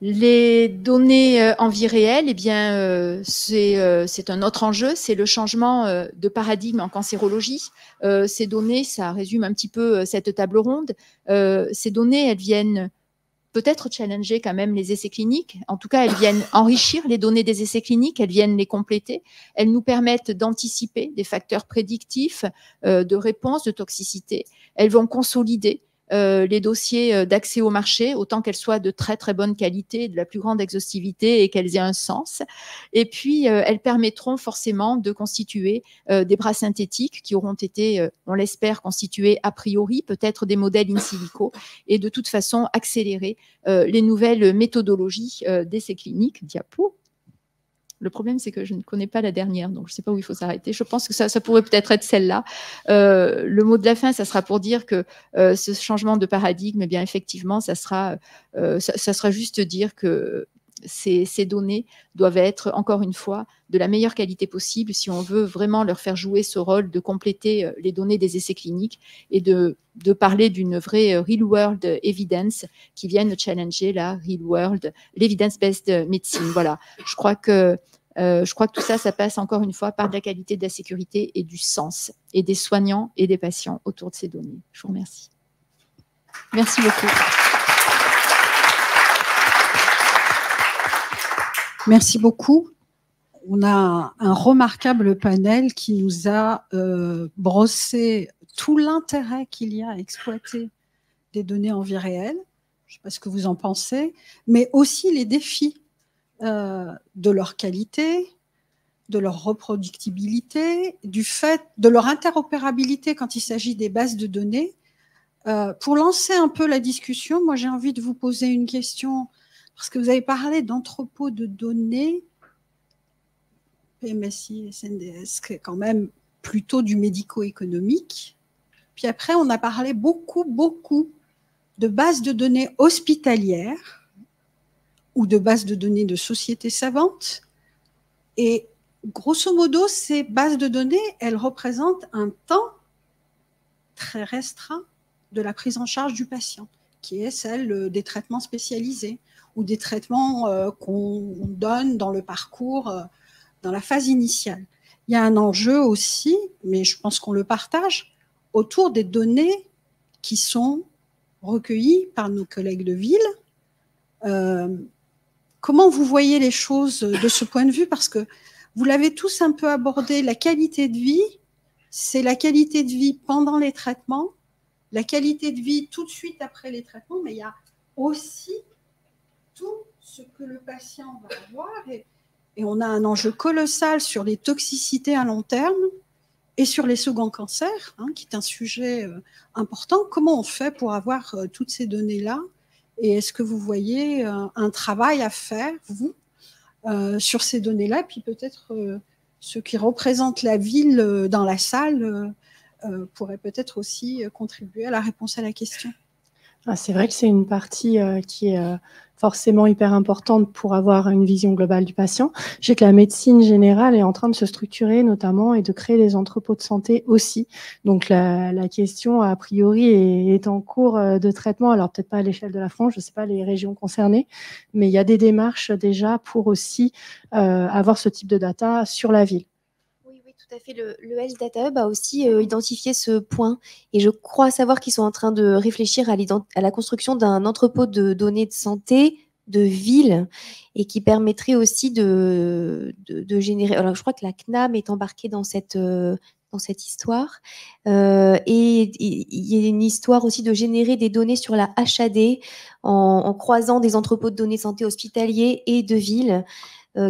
Les données en vie réelle, eh bien, c'est un autre enjeu, c'est le changement de paradigme en cancérologie. Ces données, ça résume un petit peu cette table ronde. Ces données, elles viennent peut-être challenger quand même les essais cliniques. En tout cas, elles viennent enrichir les données des essais cliniques, elles viennent les compléter. Elles nous permettent d'anticiper des facteurs prédictifs de réponse, de toxicité. Elles vont consolider les dossiers d'accès au marché, autant qu'elles soient de très très bonne qualité, de la plus grande exhaustivité et qu'elles aient un sens. Et puis, elles permettront forcément de constituer des bras synthétiques qui auront été, on l'espère, constitués a priori, peut-être des modèles in silico, et de toute façon accélérer les nouvelles méthodologies d'essais cliniques. Diapo. Le problème, c'est que je ne connais pas la dernière, donc je ne sais pas où il faut s'arrêter. Je pense que ça pourrait peut-être être celle-là. Le mot de la fin, ça sera pour dire que ce changement de paradigme, eh bien, effectivement, ça sera juste dire que ces données doivent être, encore une fois, de la meilleure qualité possible si on veut vraiment leur faire jouer ce rôle de compléter les données des essais cliniques et de parler d'une vraie real-world evidence qui vienne challenger la real-world, l'evidence-based medicine. Voilà, je crois que tout ça, ça passe encore une fois par de la qualité, de la sécurité et du sens, et des soignants et des patients autour de ces données. Je vous remercie. Merci beaucoup. Merci beaucoup. On a un remarquable panel qui nous a brossé tout l'intérêt qu'il y a à exploiter des données en vie réelle. Je ne sais pas ce que vous en pensez, mais aussi les défis de leur qualité, de leur reproductibilité, du fait de leur interopérabilité quand il s'agit des bases de données. Pour lancer un peu la discussion, moi j'ai envie de vous poser une question, parce que vous avez parlé d'entrepôt de données, PMSI, SNDS, qui est quand même plutôt du médico-économique. Puis après, on a parlé beaucoup de bases de données hospitalières ou de bases de données de sociétés savantes. Et grosso modo, ces bases de données, elles représentent un temps très restreint de la prise en charge du patient, qui est celle des traitements spécialisés ou des traitements qu'on donne dans le parcours, dans la phase initiale. Il y a un enjeu aussi, mais je pense qu'on le partage, autour des données qui sont recueillis par nos collègues de ville. Comment vous voyez les choses de ce point de vue? Parce que vous l'avez tous un peu abordé, la qualité de vie, c'est la qualité de vie pendant les traitements, la qualité de vie tout de suite après les traitements, mais il y a aussi tout ce que le patient va avoir. Et on a un enjeu colossal sur les toxicités à long terme et sur les seconds cancers, qui est un sujet important. Comment on fait pour avoir toutes ces données-là? Et est-ce que vous voyez un travail à faire, vous, sur ces données-là? Et puis peut-être ceux qui représentent la ville dans la salle pourraient peut-être aussi contribuer à la réponse à la question. C'est vrai que c'est une partie qui est forcément hyper importante pour avoir une vision globale du patient. Je sais que la médecine générale est en train de se structurer notamment et de créer des entrepôts de santé aussi. Donc la question a priori est en cours de traitement. Alors peut-être pas à l'échelle de la France, je ne sais pas les régions concernées, mais il y a des démarches déjà pour aussi avoir ce type de data sur la ville. Tout à fait. Le Health Data Hub a aussi identifié ce point et je crois savoir qu'ils sont en train de réfléchir à la construction d'un entrepôt de données de santé de ville et qui permettrait aussi de générer. Alors, je crois que la CNAM est embarquée dans cette histoire et il y a une histoire aussi de générer des données sur la HAD en croisant des entrepôts de données de santé hospitaliers et de ville.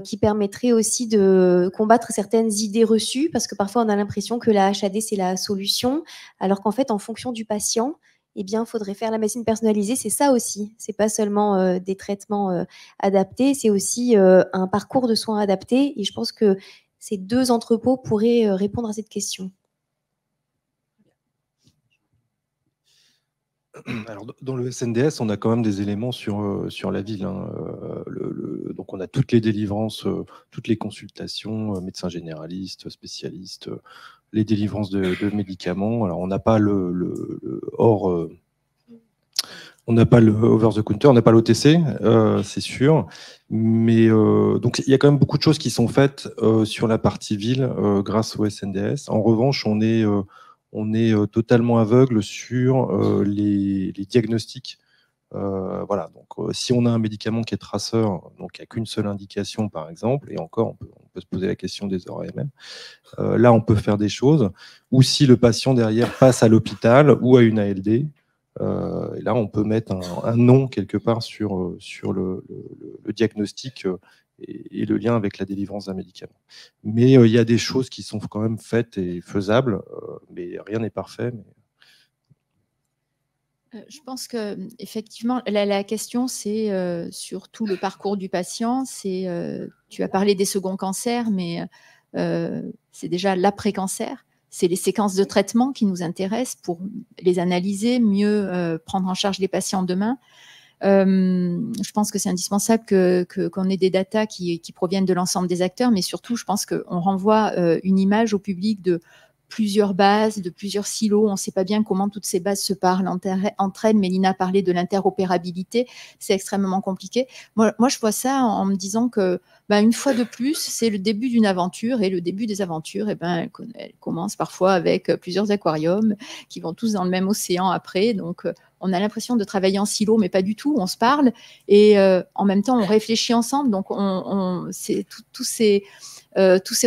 Qui permettrait aussi de combattre certaines idées reçues, parce que parfois on a l'impression que la HAD c'est la solution, alors qu'en fait en fonction du patient, eh bien, faudrait faire la médecine personnalisée. C'est ça aussi. C'est pas seulement des traitements adaptés, c'est aussi un parcours de soins adapté. Et je pense que ces deux entrepôts pourraient répondre à cette question. Alors, dans le SNDS, on a quand même des éléments sur la ville. Donc, on a toutes les délivrances, toutes les consultations, médecins généralistes, spécialistes, les délivrances de médicaments. Alors, on n'a pas on n'a pas le over the counter, on n'a pas l'OTC, c'est sûr. Mais donc, il y a quand même beaucoup de choses qui sont faites sur la partie ville grâce au SNDS. En revanche, on est totalement aveugle sur les diagnostics. Voilà, donc si on a un médicament qui est traceur, donc il n'y a qu'une seule indication par exemple, et encore on peut se poser la question des ORMM, là on peut faire des choses, ou si le patient derrière passe à l'hôpital ou à une ALD, et là on peut mettre un nom quelque part sur le diagnostic et le lien avec la délivrance d'un médicament. Mais il y a des choses qui sont quand même faites et faisables, mais rien n'est parfait. Je pense que effectivement, la question, c'est sur tout le parcours du patient. Tu as parlé des seconds cancers, mais c'est déjà l'après-cancer. C'est les séquences de traitement qui nous intéressent pour les analyser, mieux prendre en charge les patients demain. Je pense que c'est indispensable qu'on ait des datas qui proviennent de l'ensemble des acteurs, mais surtout, je pense qu'on renvoie une image au public de plusieurs bases, de plusieurs silos. On ne sait pas bien comment toutes ces bases se parlent entre elles. Mélina parlait de l'interopérabilité. C'est extrêmement compliqué. Moi, je vois ça en me disant que, une fois de plus, c'est le début d'une aventure. Et le début des aventures, elle commence parfois avec plusieurs aquariums qui vont tous dans le même océan après. Donc, on a l'impression de travailler en silo, mais pas du tout. On se parle et en même temps, on réfléchit ensemble. Donc, tous ces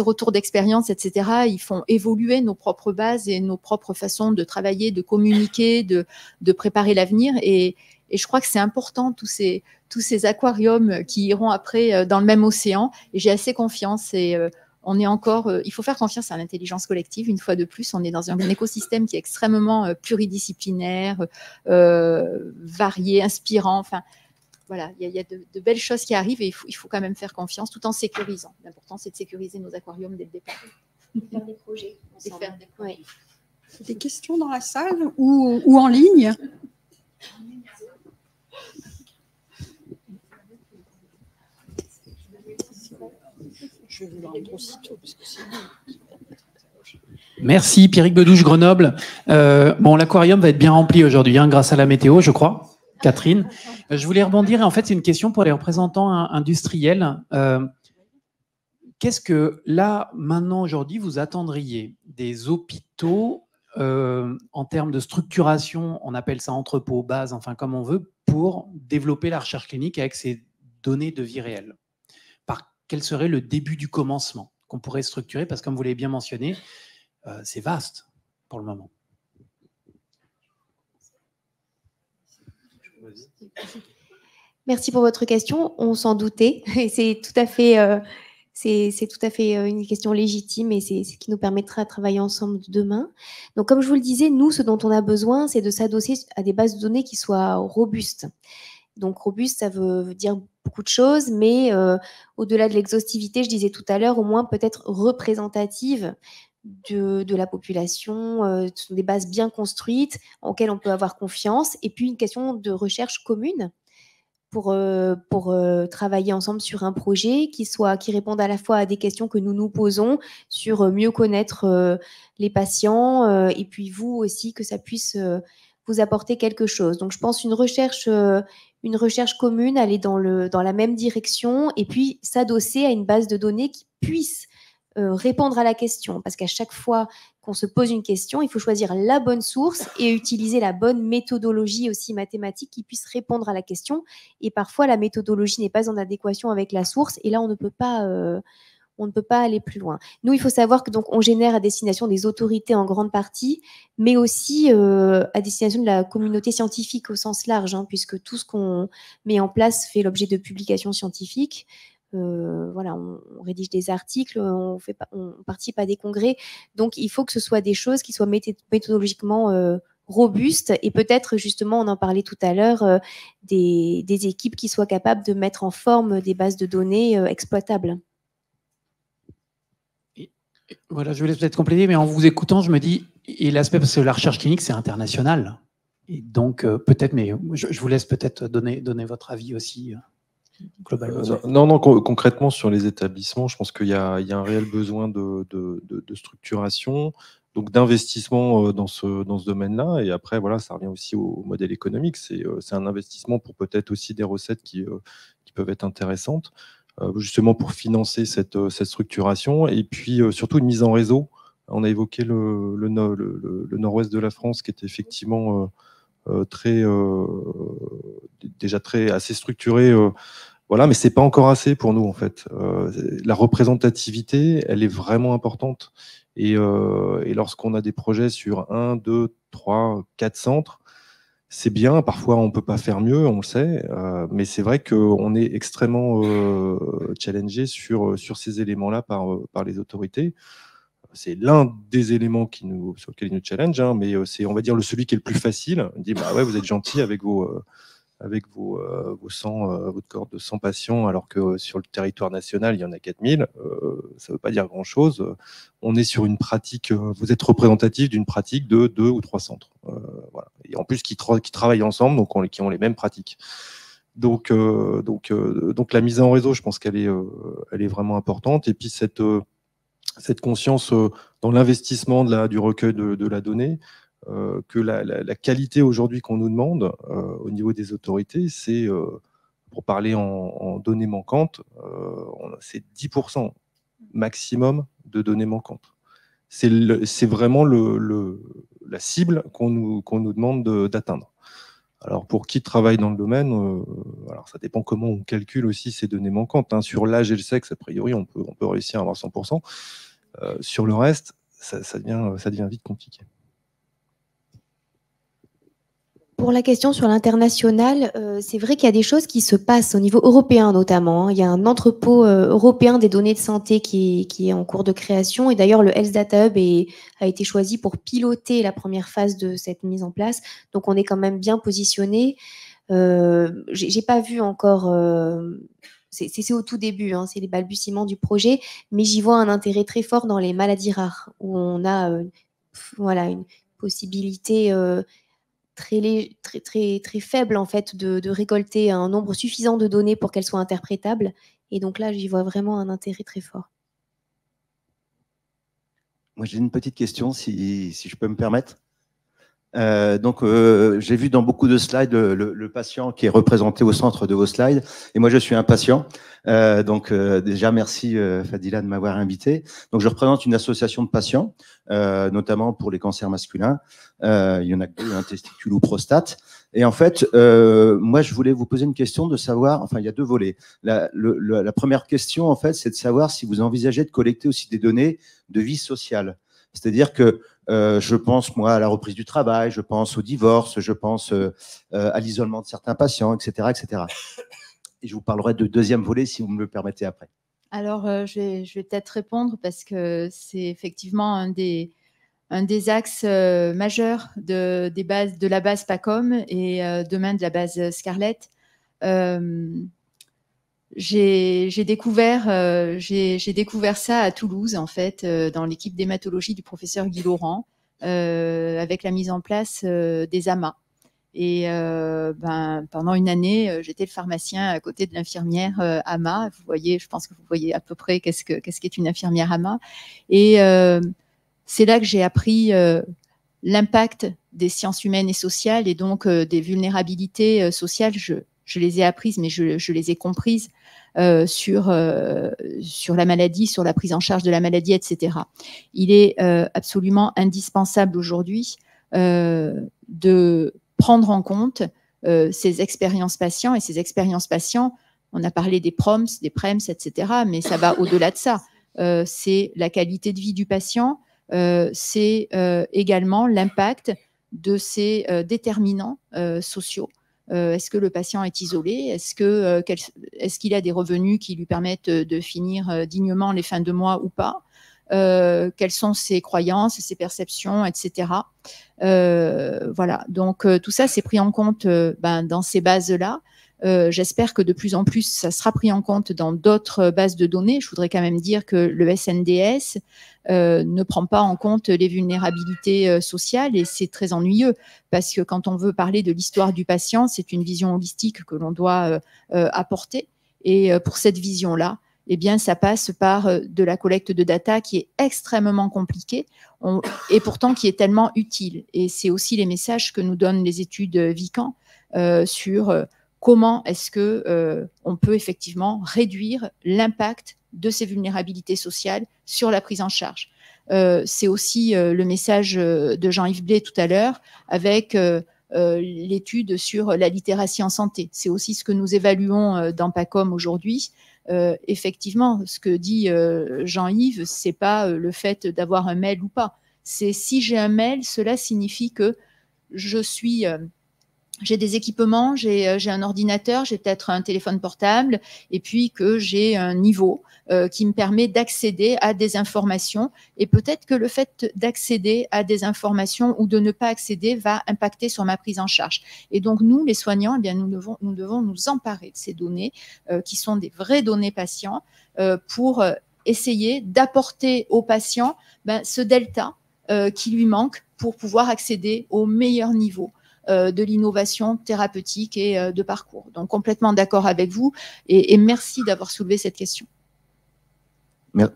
retours d'expérience, etc., ils font évoluer nos propres bases et nos propres façons de travailler, de communiquer, de préparer l'avenir. Et je crois que c'est important, tous ces aquariums qui iront après dans le même océan. Et j'ai assez confiance. Et il faut faire confiance à l'intelligence collective. Une fois de plus, on est dans un écosystème qui est extrêmement pluridisciplinaire, varié, inspirant. Enfin, voilà, il y a de belles choses qui arrivent et il faut quand même faire confiance tout en sécurisant. L'important, c'est de sécuriser nos aquariums dès le départ. Faire des projets. Oui. Des questions dans la salle ou en ligne? Je vais vous le rendre aussitôt. Merci, Pierrick Bedouche, Grenoble. L'aquarium va être bien rempli aujourd'hui, grâce à la météo, je crois. Catherine. Je voulais rebondir, et en fait, c'est une question pour les représentants industriels. Qu'est-ce que, là, maintenant, aujourd'hui, vous attendriez des hôpitaux en termes de structuration, on appelle ça entrepôt, base, enfin comme on veut, pour développer la recherche clinique avec ces données de vie réelle? Quel serait le début du commencement qu'on pourrait structurer? Parce que comme vous l'avez bien mentionné, c'est vaste pour le moment. Merci pour votre question. On s'en doutait. Et c'est tout à fait, une question légitime et c'est ce qui nous permettra de travailler ensemble demain. Donc, comme je vous le disais, nous, ce dont on a besoin, c'est de s'adosser à des bases de données qui soient robustes. Donc, robuste, ça veut dire beaucoup de choses, mais au-delà de l'exhaustivité, je disais tout à l'heure, au moins peut-être représentative de la population. Ce sont des bases bien construites, auxquelles on peut avoir confiance, et puis une question de recherche commune pour travailler ensemble sur un projet qui réponde à la fois à des questions que nous nous posons sur mieux connaître les patients et puis vous aussi, que ça puisse vous apporter quelque chose. Donc, je pense une recherche commune, aller dans la même direction et puis s'adosser à une base de données qui puisse répondre à la question. Parce qu'à chaque fois qu'on se pose une question, il faut choisir la bonne source et utiliser la bonne méthodologie aussi mathématique qui puisse répondre à la question. Et parfois, la méthodologie n'est pas en adéquation avec la source et là, on ne peut pas aller plus loin. Nous, il faut savoir que donc on génère à destination des autorités en grande partie, mais aussi à destination de la communauté scientifique au sens large, hein, puisque tout ce qu'on met en place fait l'objet de publications scientifiques. Voilà, on rédige des articles, on participe à des congrès. Donc, il faut que ce soit des choses qui soient méthodologiquement robustes et peut-être, justement, on en parlait tout à l'heure, des équipes qui soient capables de mettre en forme des bases de données exploitables. Voilà, je vous laisse peut-être compléter, mais en vous écoutant, je me dis, et l'aspect, parce que la recherche clinique, c'est international. Et donc, peut-être, mais je vous laisse peut-être donner votre avis aussi. Globalement. Non, concrètement, sur les établissements, je pense qu'il y a un réel besoin de structuration, donc d'investissement dans ce domaine-là. Et après, voilà, ça revient aussi au modèle économique. C'est un investissement pour peut-être aussi des recettes qui peuvent être intéressantes, justement pour financer cette structuration. Et puis, surtout, une mise en réseau. On a évoqué le nord-ouest de la France, qui est effectivement déjà assez structuré, voilà, mais c'est pas encore assez pour nous en fait. La représentativité, elle est vraiment importante. Et lorsqu'on a des projets sur 1, 2, 3, 4 centres, c'est bien. Parfois, on peut pas faire mieux, on le sait, mais c'est vrai qu'on est extrêmement challengé sur ces éléments-là par les autorités. C'est l'un des éléments sur lesquels ils nous challenge, hein, mais c'est, on va dire, celui qui est le plus facile. On dit, bah ouais, vous êtes gentil avec votre cohorte de 100 patients, alors que sur le territoire national, il y en a 4000. Ça ne veut pas dire grand-chose. On est sur une pratique, vous êtes représentatif d'une pratique de 2 ou 3 centres. Voilà. Et en plus, qui travaillent ensemble, donc qui ont les mêmes pratiques. Donc la mise en réseau, je pense qu'elle est vraiment importante. Et puis cette conscience dans l'investissement du recueil de la donnée, que la qualité aujourd'hui qu'on nous demande au niveau des autorités, c'est, pour parler en données manquantes, c'est 10% maximum de données manquantes. C'est vraiment la cible qu'on nous demande d'atteindre. Alors, pour qui travaille dans le domaine, alors ça dépend comment on calcule aussi ces données manquantes, hein. Sur l'âge et le sexe, a priori, on peut réussir à avoir 100%. Sur le reste, ça devient vite compliqué. Pour la question sur l'international, c'est vrai qu'il y a des choses qui se passent au niveau européen notamment, hein. Il y a un entrepôt européen des données de santé qui est en cours de création. Et d'ailleurs, le Health Data Hub a été choisi pour piloter la première phase de cette mise en place. Donc, on est quand même bien positionné. J'ai pas vu encore... c'est au tout début, hein, c'est les balbutiements du projet, mais j'y vois un intérêt très fort dans les maladies rares, où on a une possibilité très faible en fait de récolter un nombre suffisant de données pour qu'elles soient interprétables. Et donc là, j'y vois vraiment un intérêt très fort. Moi, j'ai une petite question, si je peux me permettre. Donc, j'ai vu dans beaucoup de slides le patient qui est représenté au centre de vos slides. Et moi, je suis un patient. Donc, déjà, merci Fadila de m'avoir invité. Donc, je représente une association de patients, notamment pour les cancers masculins. Il y en a que deux, testicule ou prostate. Et en fait, moi, je voulais vous poser une question de savoir, enfin, il y a deux volets. La première question, en fait, c'est de savoir si vous envisagez de collecter aussi des données de vie sociale. C'est-à-dire que je pense, moi, à la reprise du travail, je pense au divorce, je pense à l'isolement de certains patients, etc., etc. Et je vous parlerai de deuxième volet, si vous me le permettez après. Alors, je vais peut-être répondre parce que c'est effectivement un des axes majeurs de la base PACOM et demain de la base Scarlett. J'ai découvert ça à Toulouse, en fait, dans l'équipe d'hématologie du professeur Guy Laurent, avec la mise en place des AMA. Et pendant une année, j'étais le pharmacien à côté de l'infirmière AMA. Vous voyez, je pense que vous voyez à peu près qu'est-ce qu'est une infirmière AMA. Et c'est là que j'ai appris l'impact des sciences humaines et sociales et donc des vulnérabilités sociales. Je les ai apprises, mais je les ai comprises sur la maladie, sur la prise en charge de la maladie, etc. Il est absolument indispensable aujourd'hui de prendre en compte ces expériences patients. Et ces expériences patients, on a parlé des PROMS, des PREMS, etc., mais ça va au-delà de ça. C'est la qualité de vie du patient, c'est également l'impact de ces déterminants sociaux. Est-ce que le patient est isolé? Est-ce qu'il a des revenus qui lui permettent de finir dignement les fins de mois ou pas? Quelles sont ses croyances, ses perceptions, etc. Voilà, donc tout ça, c'est pris en compte dans ces bases-là. J'espère que de plus en plus, ça sera pris en compte dans d'autres bases de données. Je voudrais quand même dire que le SNDS ne prend pas en compte les vulnérabilités sociales et c'est très ennuyeux parce que quand on veut parler de l'histoire du patient, c'est une vision holistique que l'on doit apporter. Et pour cette vision-là, eh bien, ça passe par de la collecte de data qui est extrêmement compliquée et pourtant qui est tellement utile. Et c'est aussi les messages que nous donnent les études Vican sur comment est-ce que on peut effectivement réduire l'impact de ces vulnérabilités sociales sur la prise en charge. C'est aussi le message de Jean-Yves Blé tout à l'heure avec l'étude sur la littératie en santé. C'est aussi ce que nous évaluons dans PACOM aujourd'hui. Effectivement, ce que dit Jean-Yves, c'est pas le fait d'avoir un mail ou pas. C'est si j'ai un mail, cela signifie que j'ai des équipements, j'ai un ordinateur, j'ai peut-être un téléphone portable, et puis que j'ai un niveau qui me permet d'accéder à des informations. Et peut-être que le fait d'accéder à des informations ou de ne pas accéder va impacter sur ma prise en charge. Et donc, nous, les soignants, eh bien, nous devons nous emparer de ces données qui sont des vraies données patients pour essayer d'apporter au patient ce delta qui lui manque pour pouvoir accéder au meilleur niveau de l'innovation thérapeutique et de parcours. Donc, complètement d'accord avec vous et merci d'avoir soulevé cette question.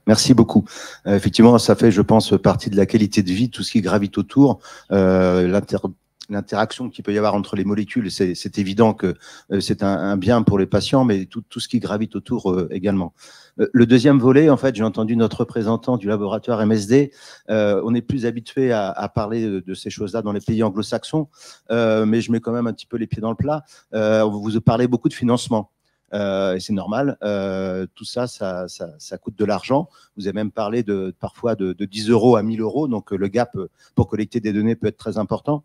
Merci beaucoup. Effectivement, ça fait, je pense, partie de la qualité de vie, tout ce qui gravite autour, l'interaction qu'il peut y avoir entre les molécules. C'est évident que c'est un bien pour les patients, mais tout ce qui gravite autour également. Le deuxième volet, en fait, j'ai entendu notre représentant du laboratoire MSD. On est plus habitué à parler de ces choses-là dans les pays anglo-saxons, mais je mets quand même un petit peu les pieds dans le plat. Vous parlez beaucoup de financement. Et c'est normal, tout ça coûte de l'argent. Vous avez même parlé parfois de 10 € à 1 000 €, donc le gap pour collecter des données peut être très important.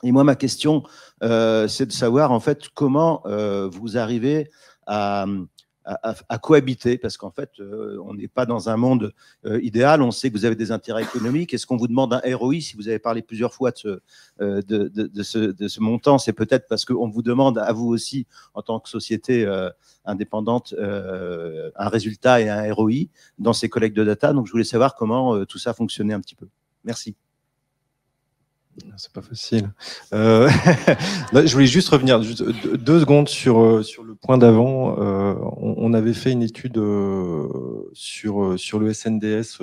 Et moi, ma question, c'est de savoir en fait comment vous arrivez à cohabiter, parce qu'en fait, on n'est pas dans un monde idéal. On sait que vous avez des intérêts économiques. Est-ce qu'on vous demande un ROI? Si vous avez parlé plusieurs fois de ce montant, c'est peut-être parce qu'on vous demande à vous aussi, en tant que société indépendante, un résultat et un ROI dans ces collectes de data. Donc, je voulais savoir comment tout ça fonctionnait un petit peu. Merci. C'est pas facile. Je voulais juste revenir 2 secondes sur le point d'avant. On avait fait une étude sur le SNDS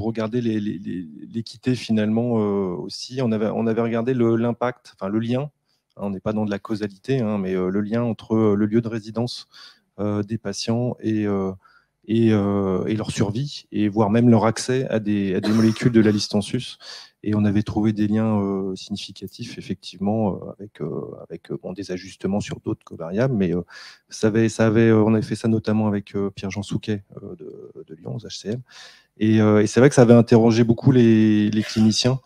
regarder l'équité finalement aussi. On avait regardé l'impact, enfin le lien. On n'est pas dans de la causalité, hein, mais le lien entre le lieu de résidence des patients et leur survie, et voire même leur accès à des molécules de la liste en sus. Et on avait trouvé des liens significatifs, effectivement, avec des ajustements sur d'autres covariables. Mais on avait fait ça notamment avec Pierre-Jean Souquet de Lyon, aux HCM. Et c'est vrai que ça avait interrogé beaucoup les cliniciens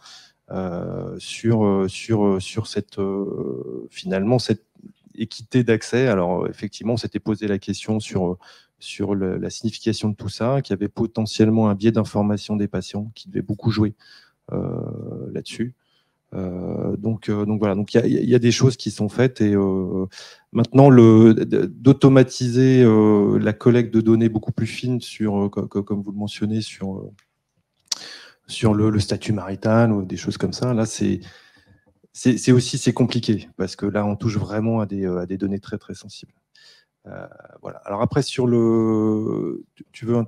sur cette, finalement, cette équité d'accès. Alors, effectivement, on s'était posé la question sur la signification de tout ça, qu'il y avait potentiellement un biais d'information des patients qui devait beaucoup jouer là-dessus. Donc voilà, donc il y a des choses qui sont faites, et maintenant d'automatiser la collecte de données beaucoup plus fine sur, comme vous le mentionnez, sur le statut marital ou des choses comme ça. Là, c'est compliqué, parce que là, on touche vraiment à des données très très sensibles. Voilà. Alors après, sur le, tu veux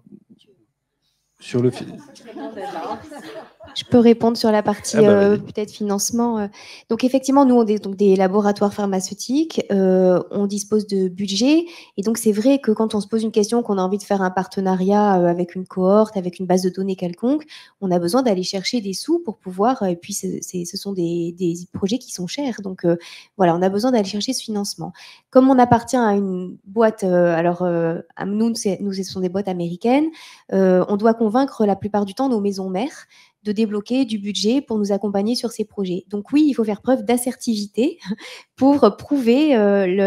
sur le. Je peux répondre sur la partie peut-être financement. Donc effectivement, nous, on est donc des laboratoires pharmaceutiques, on dispose de budget, et donc c'est vrai que quand on se pose une question, qu'on a envie de faire un partenariat avec une cohorte, avec une base de données quelconque, on a besoin d'aller chercher des sous pour pouvoir, et puis ce sont des projets qui sont chers, donc voilà, on a besoin d'aller chercher ce financement. Comme on appartient à une boîte, nous, ce sont des boîtes américaines, on doit convaincre la plupart du temps nos maisons mères de débloquer du budget pour nous accompagner sur ces projets. Donc oui, il faut faire preuve d'assertivité pour prouver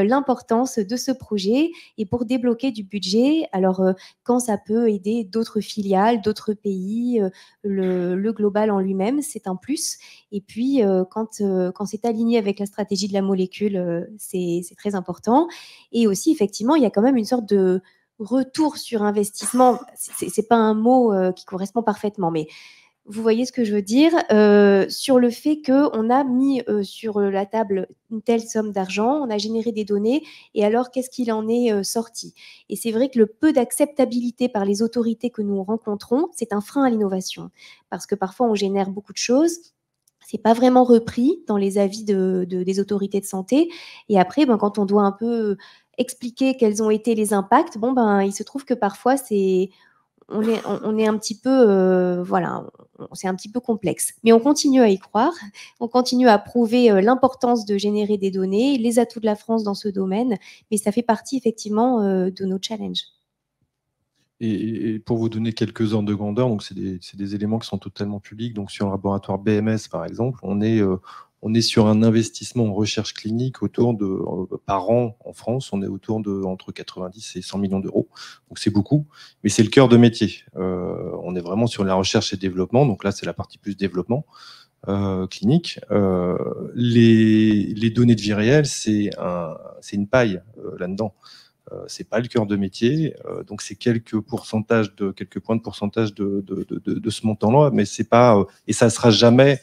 l'importance de ce projet et pour débloquer du budget. Alors, quand ça peut aider d'autres filiales, d'autres pays, le global en lui-même, c'est un plus. Et puis, quand c'est aligné avec la stratégie de la molécule, c'est très important. Et aussi, effectivement, il y a quand même une sorte de retour sur investissement. C'est pas un mot qui correspond parfaitement, mais vous voyez ce que je veux dire, sur le fait qu'on a mis sur la table une telle somme d'argent, on a généré des données, et alors qu'est-ce qu'il en est sorti? Et c'est vrai que le peu d'acceptabilité par les autorités que nous rencontrons, c'est un frein à l'innovation, parce que parfois on génère beaucoup de choses, c'est pas vraiment repris dans les avis des autorités de santé, et après, quand on doit un peu expliquer quels ont été les impacts, il se trouve que parfois on est un petit peu, c'est un petit peu complexe. Mais on continue à y croire, on continue à prouver l'importance de générer des données, les atouts de la France dans ce domaine, mais ça fait partie effectivement de nos challenges. Et pour vous donner quelques ordres de grandeur, donc c'est des éléments qui sont totalement publics. Donc sur le laboratoire BMS, par exemple, on est sur un investissement en recherche clinique autour de, par an en France, on est autour de entre 90 et 100 millions d'euros. Donc c'est beaucoup, mais c'est le cœur de métier. On est vraiment sur la recherche et développement. Donc là, c'est la partie plus développement clinique. Les données de vie réelle, c'est une paille là-dedans. C'est pas le cœur de métier, donc c'est quelques points de pourcentage de ce montant-là, mais c'est pas, et ça sera jamais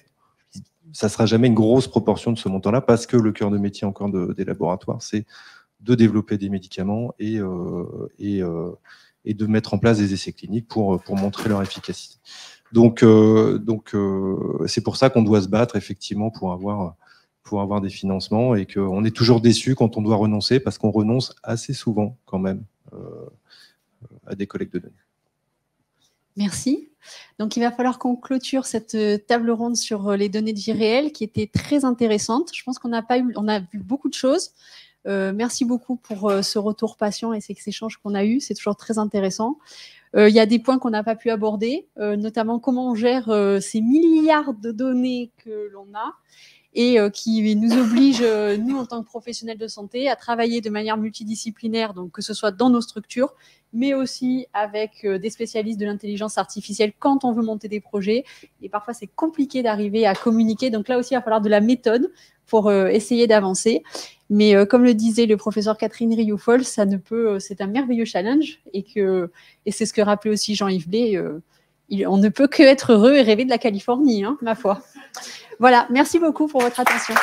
une grosse proportion de ce montant-là, parce que le cœur de métier encore des laboratoires, c'est de développer des médicaments et de mettre en place des essais cliniques pour montrer leur efficacité. Donc c'est pour ça qu'on doit se battre effectivement pour avoir des financements, et qu'on est toujours déçu quand on doit renoncer, parce qu'on renonce assez souvent quand même à des collectes de données. Merci. Donc, il va falloir qu'on clôture cette table ronde sur les données de vie réelle, qui était très intéressante. Je pense qu'on a vu beaucoup de choses. Merci beaucoup pour ce retour patient et ces échanges qu'on a eus. C'est toujours très intéressant. Il y a des points qu'on n'a pas pu aborder, notamment comment on gère ces milliards de données que l'on a, et qui nous oblige, nous, en tant que professionnels de santé, à travailler de manière multidisciplinaire, donc que ce soit dans nos structures, mais aussi avec des spécialistes de l'intelligence artificielle quand on veut monter des projets. Et parfois, c'est compliqué d'arriver à communiquer. Donc là aussi, il va falloir de la méthode pour essayer d'avancer. Mais comme le disait le professeur Catherine Rioufol, c'est un merveilleux challenge, et c'est ce que rappelait aussi Jean-Yves Blé. On ne peut que être heureux et rêver de la Californie, ma foi. Voilà, merci beaucoup pour votre attention.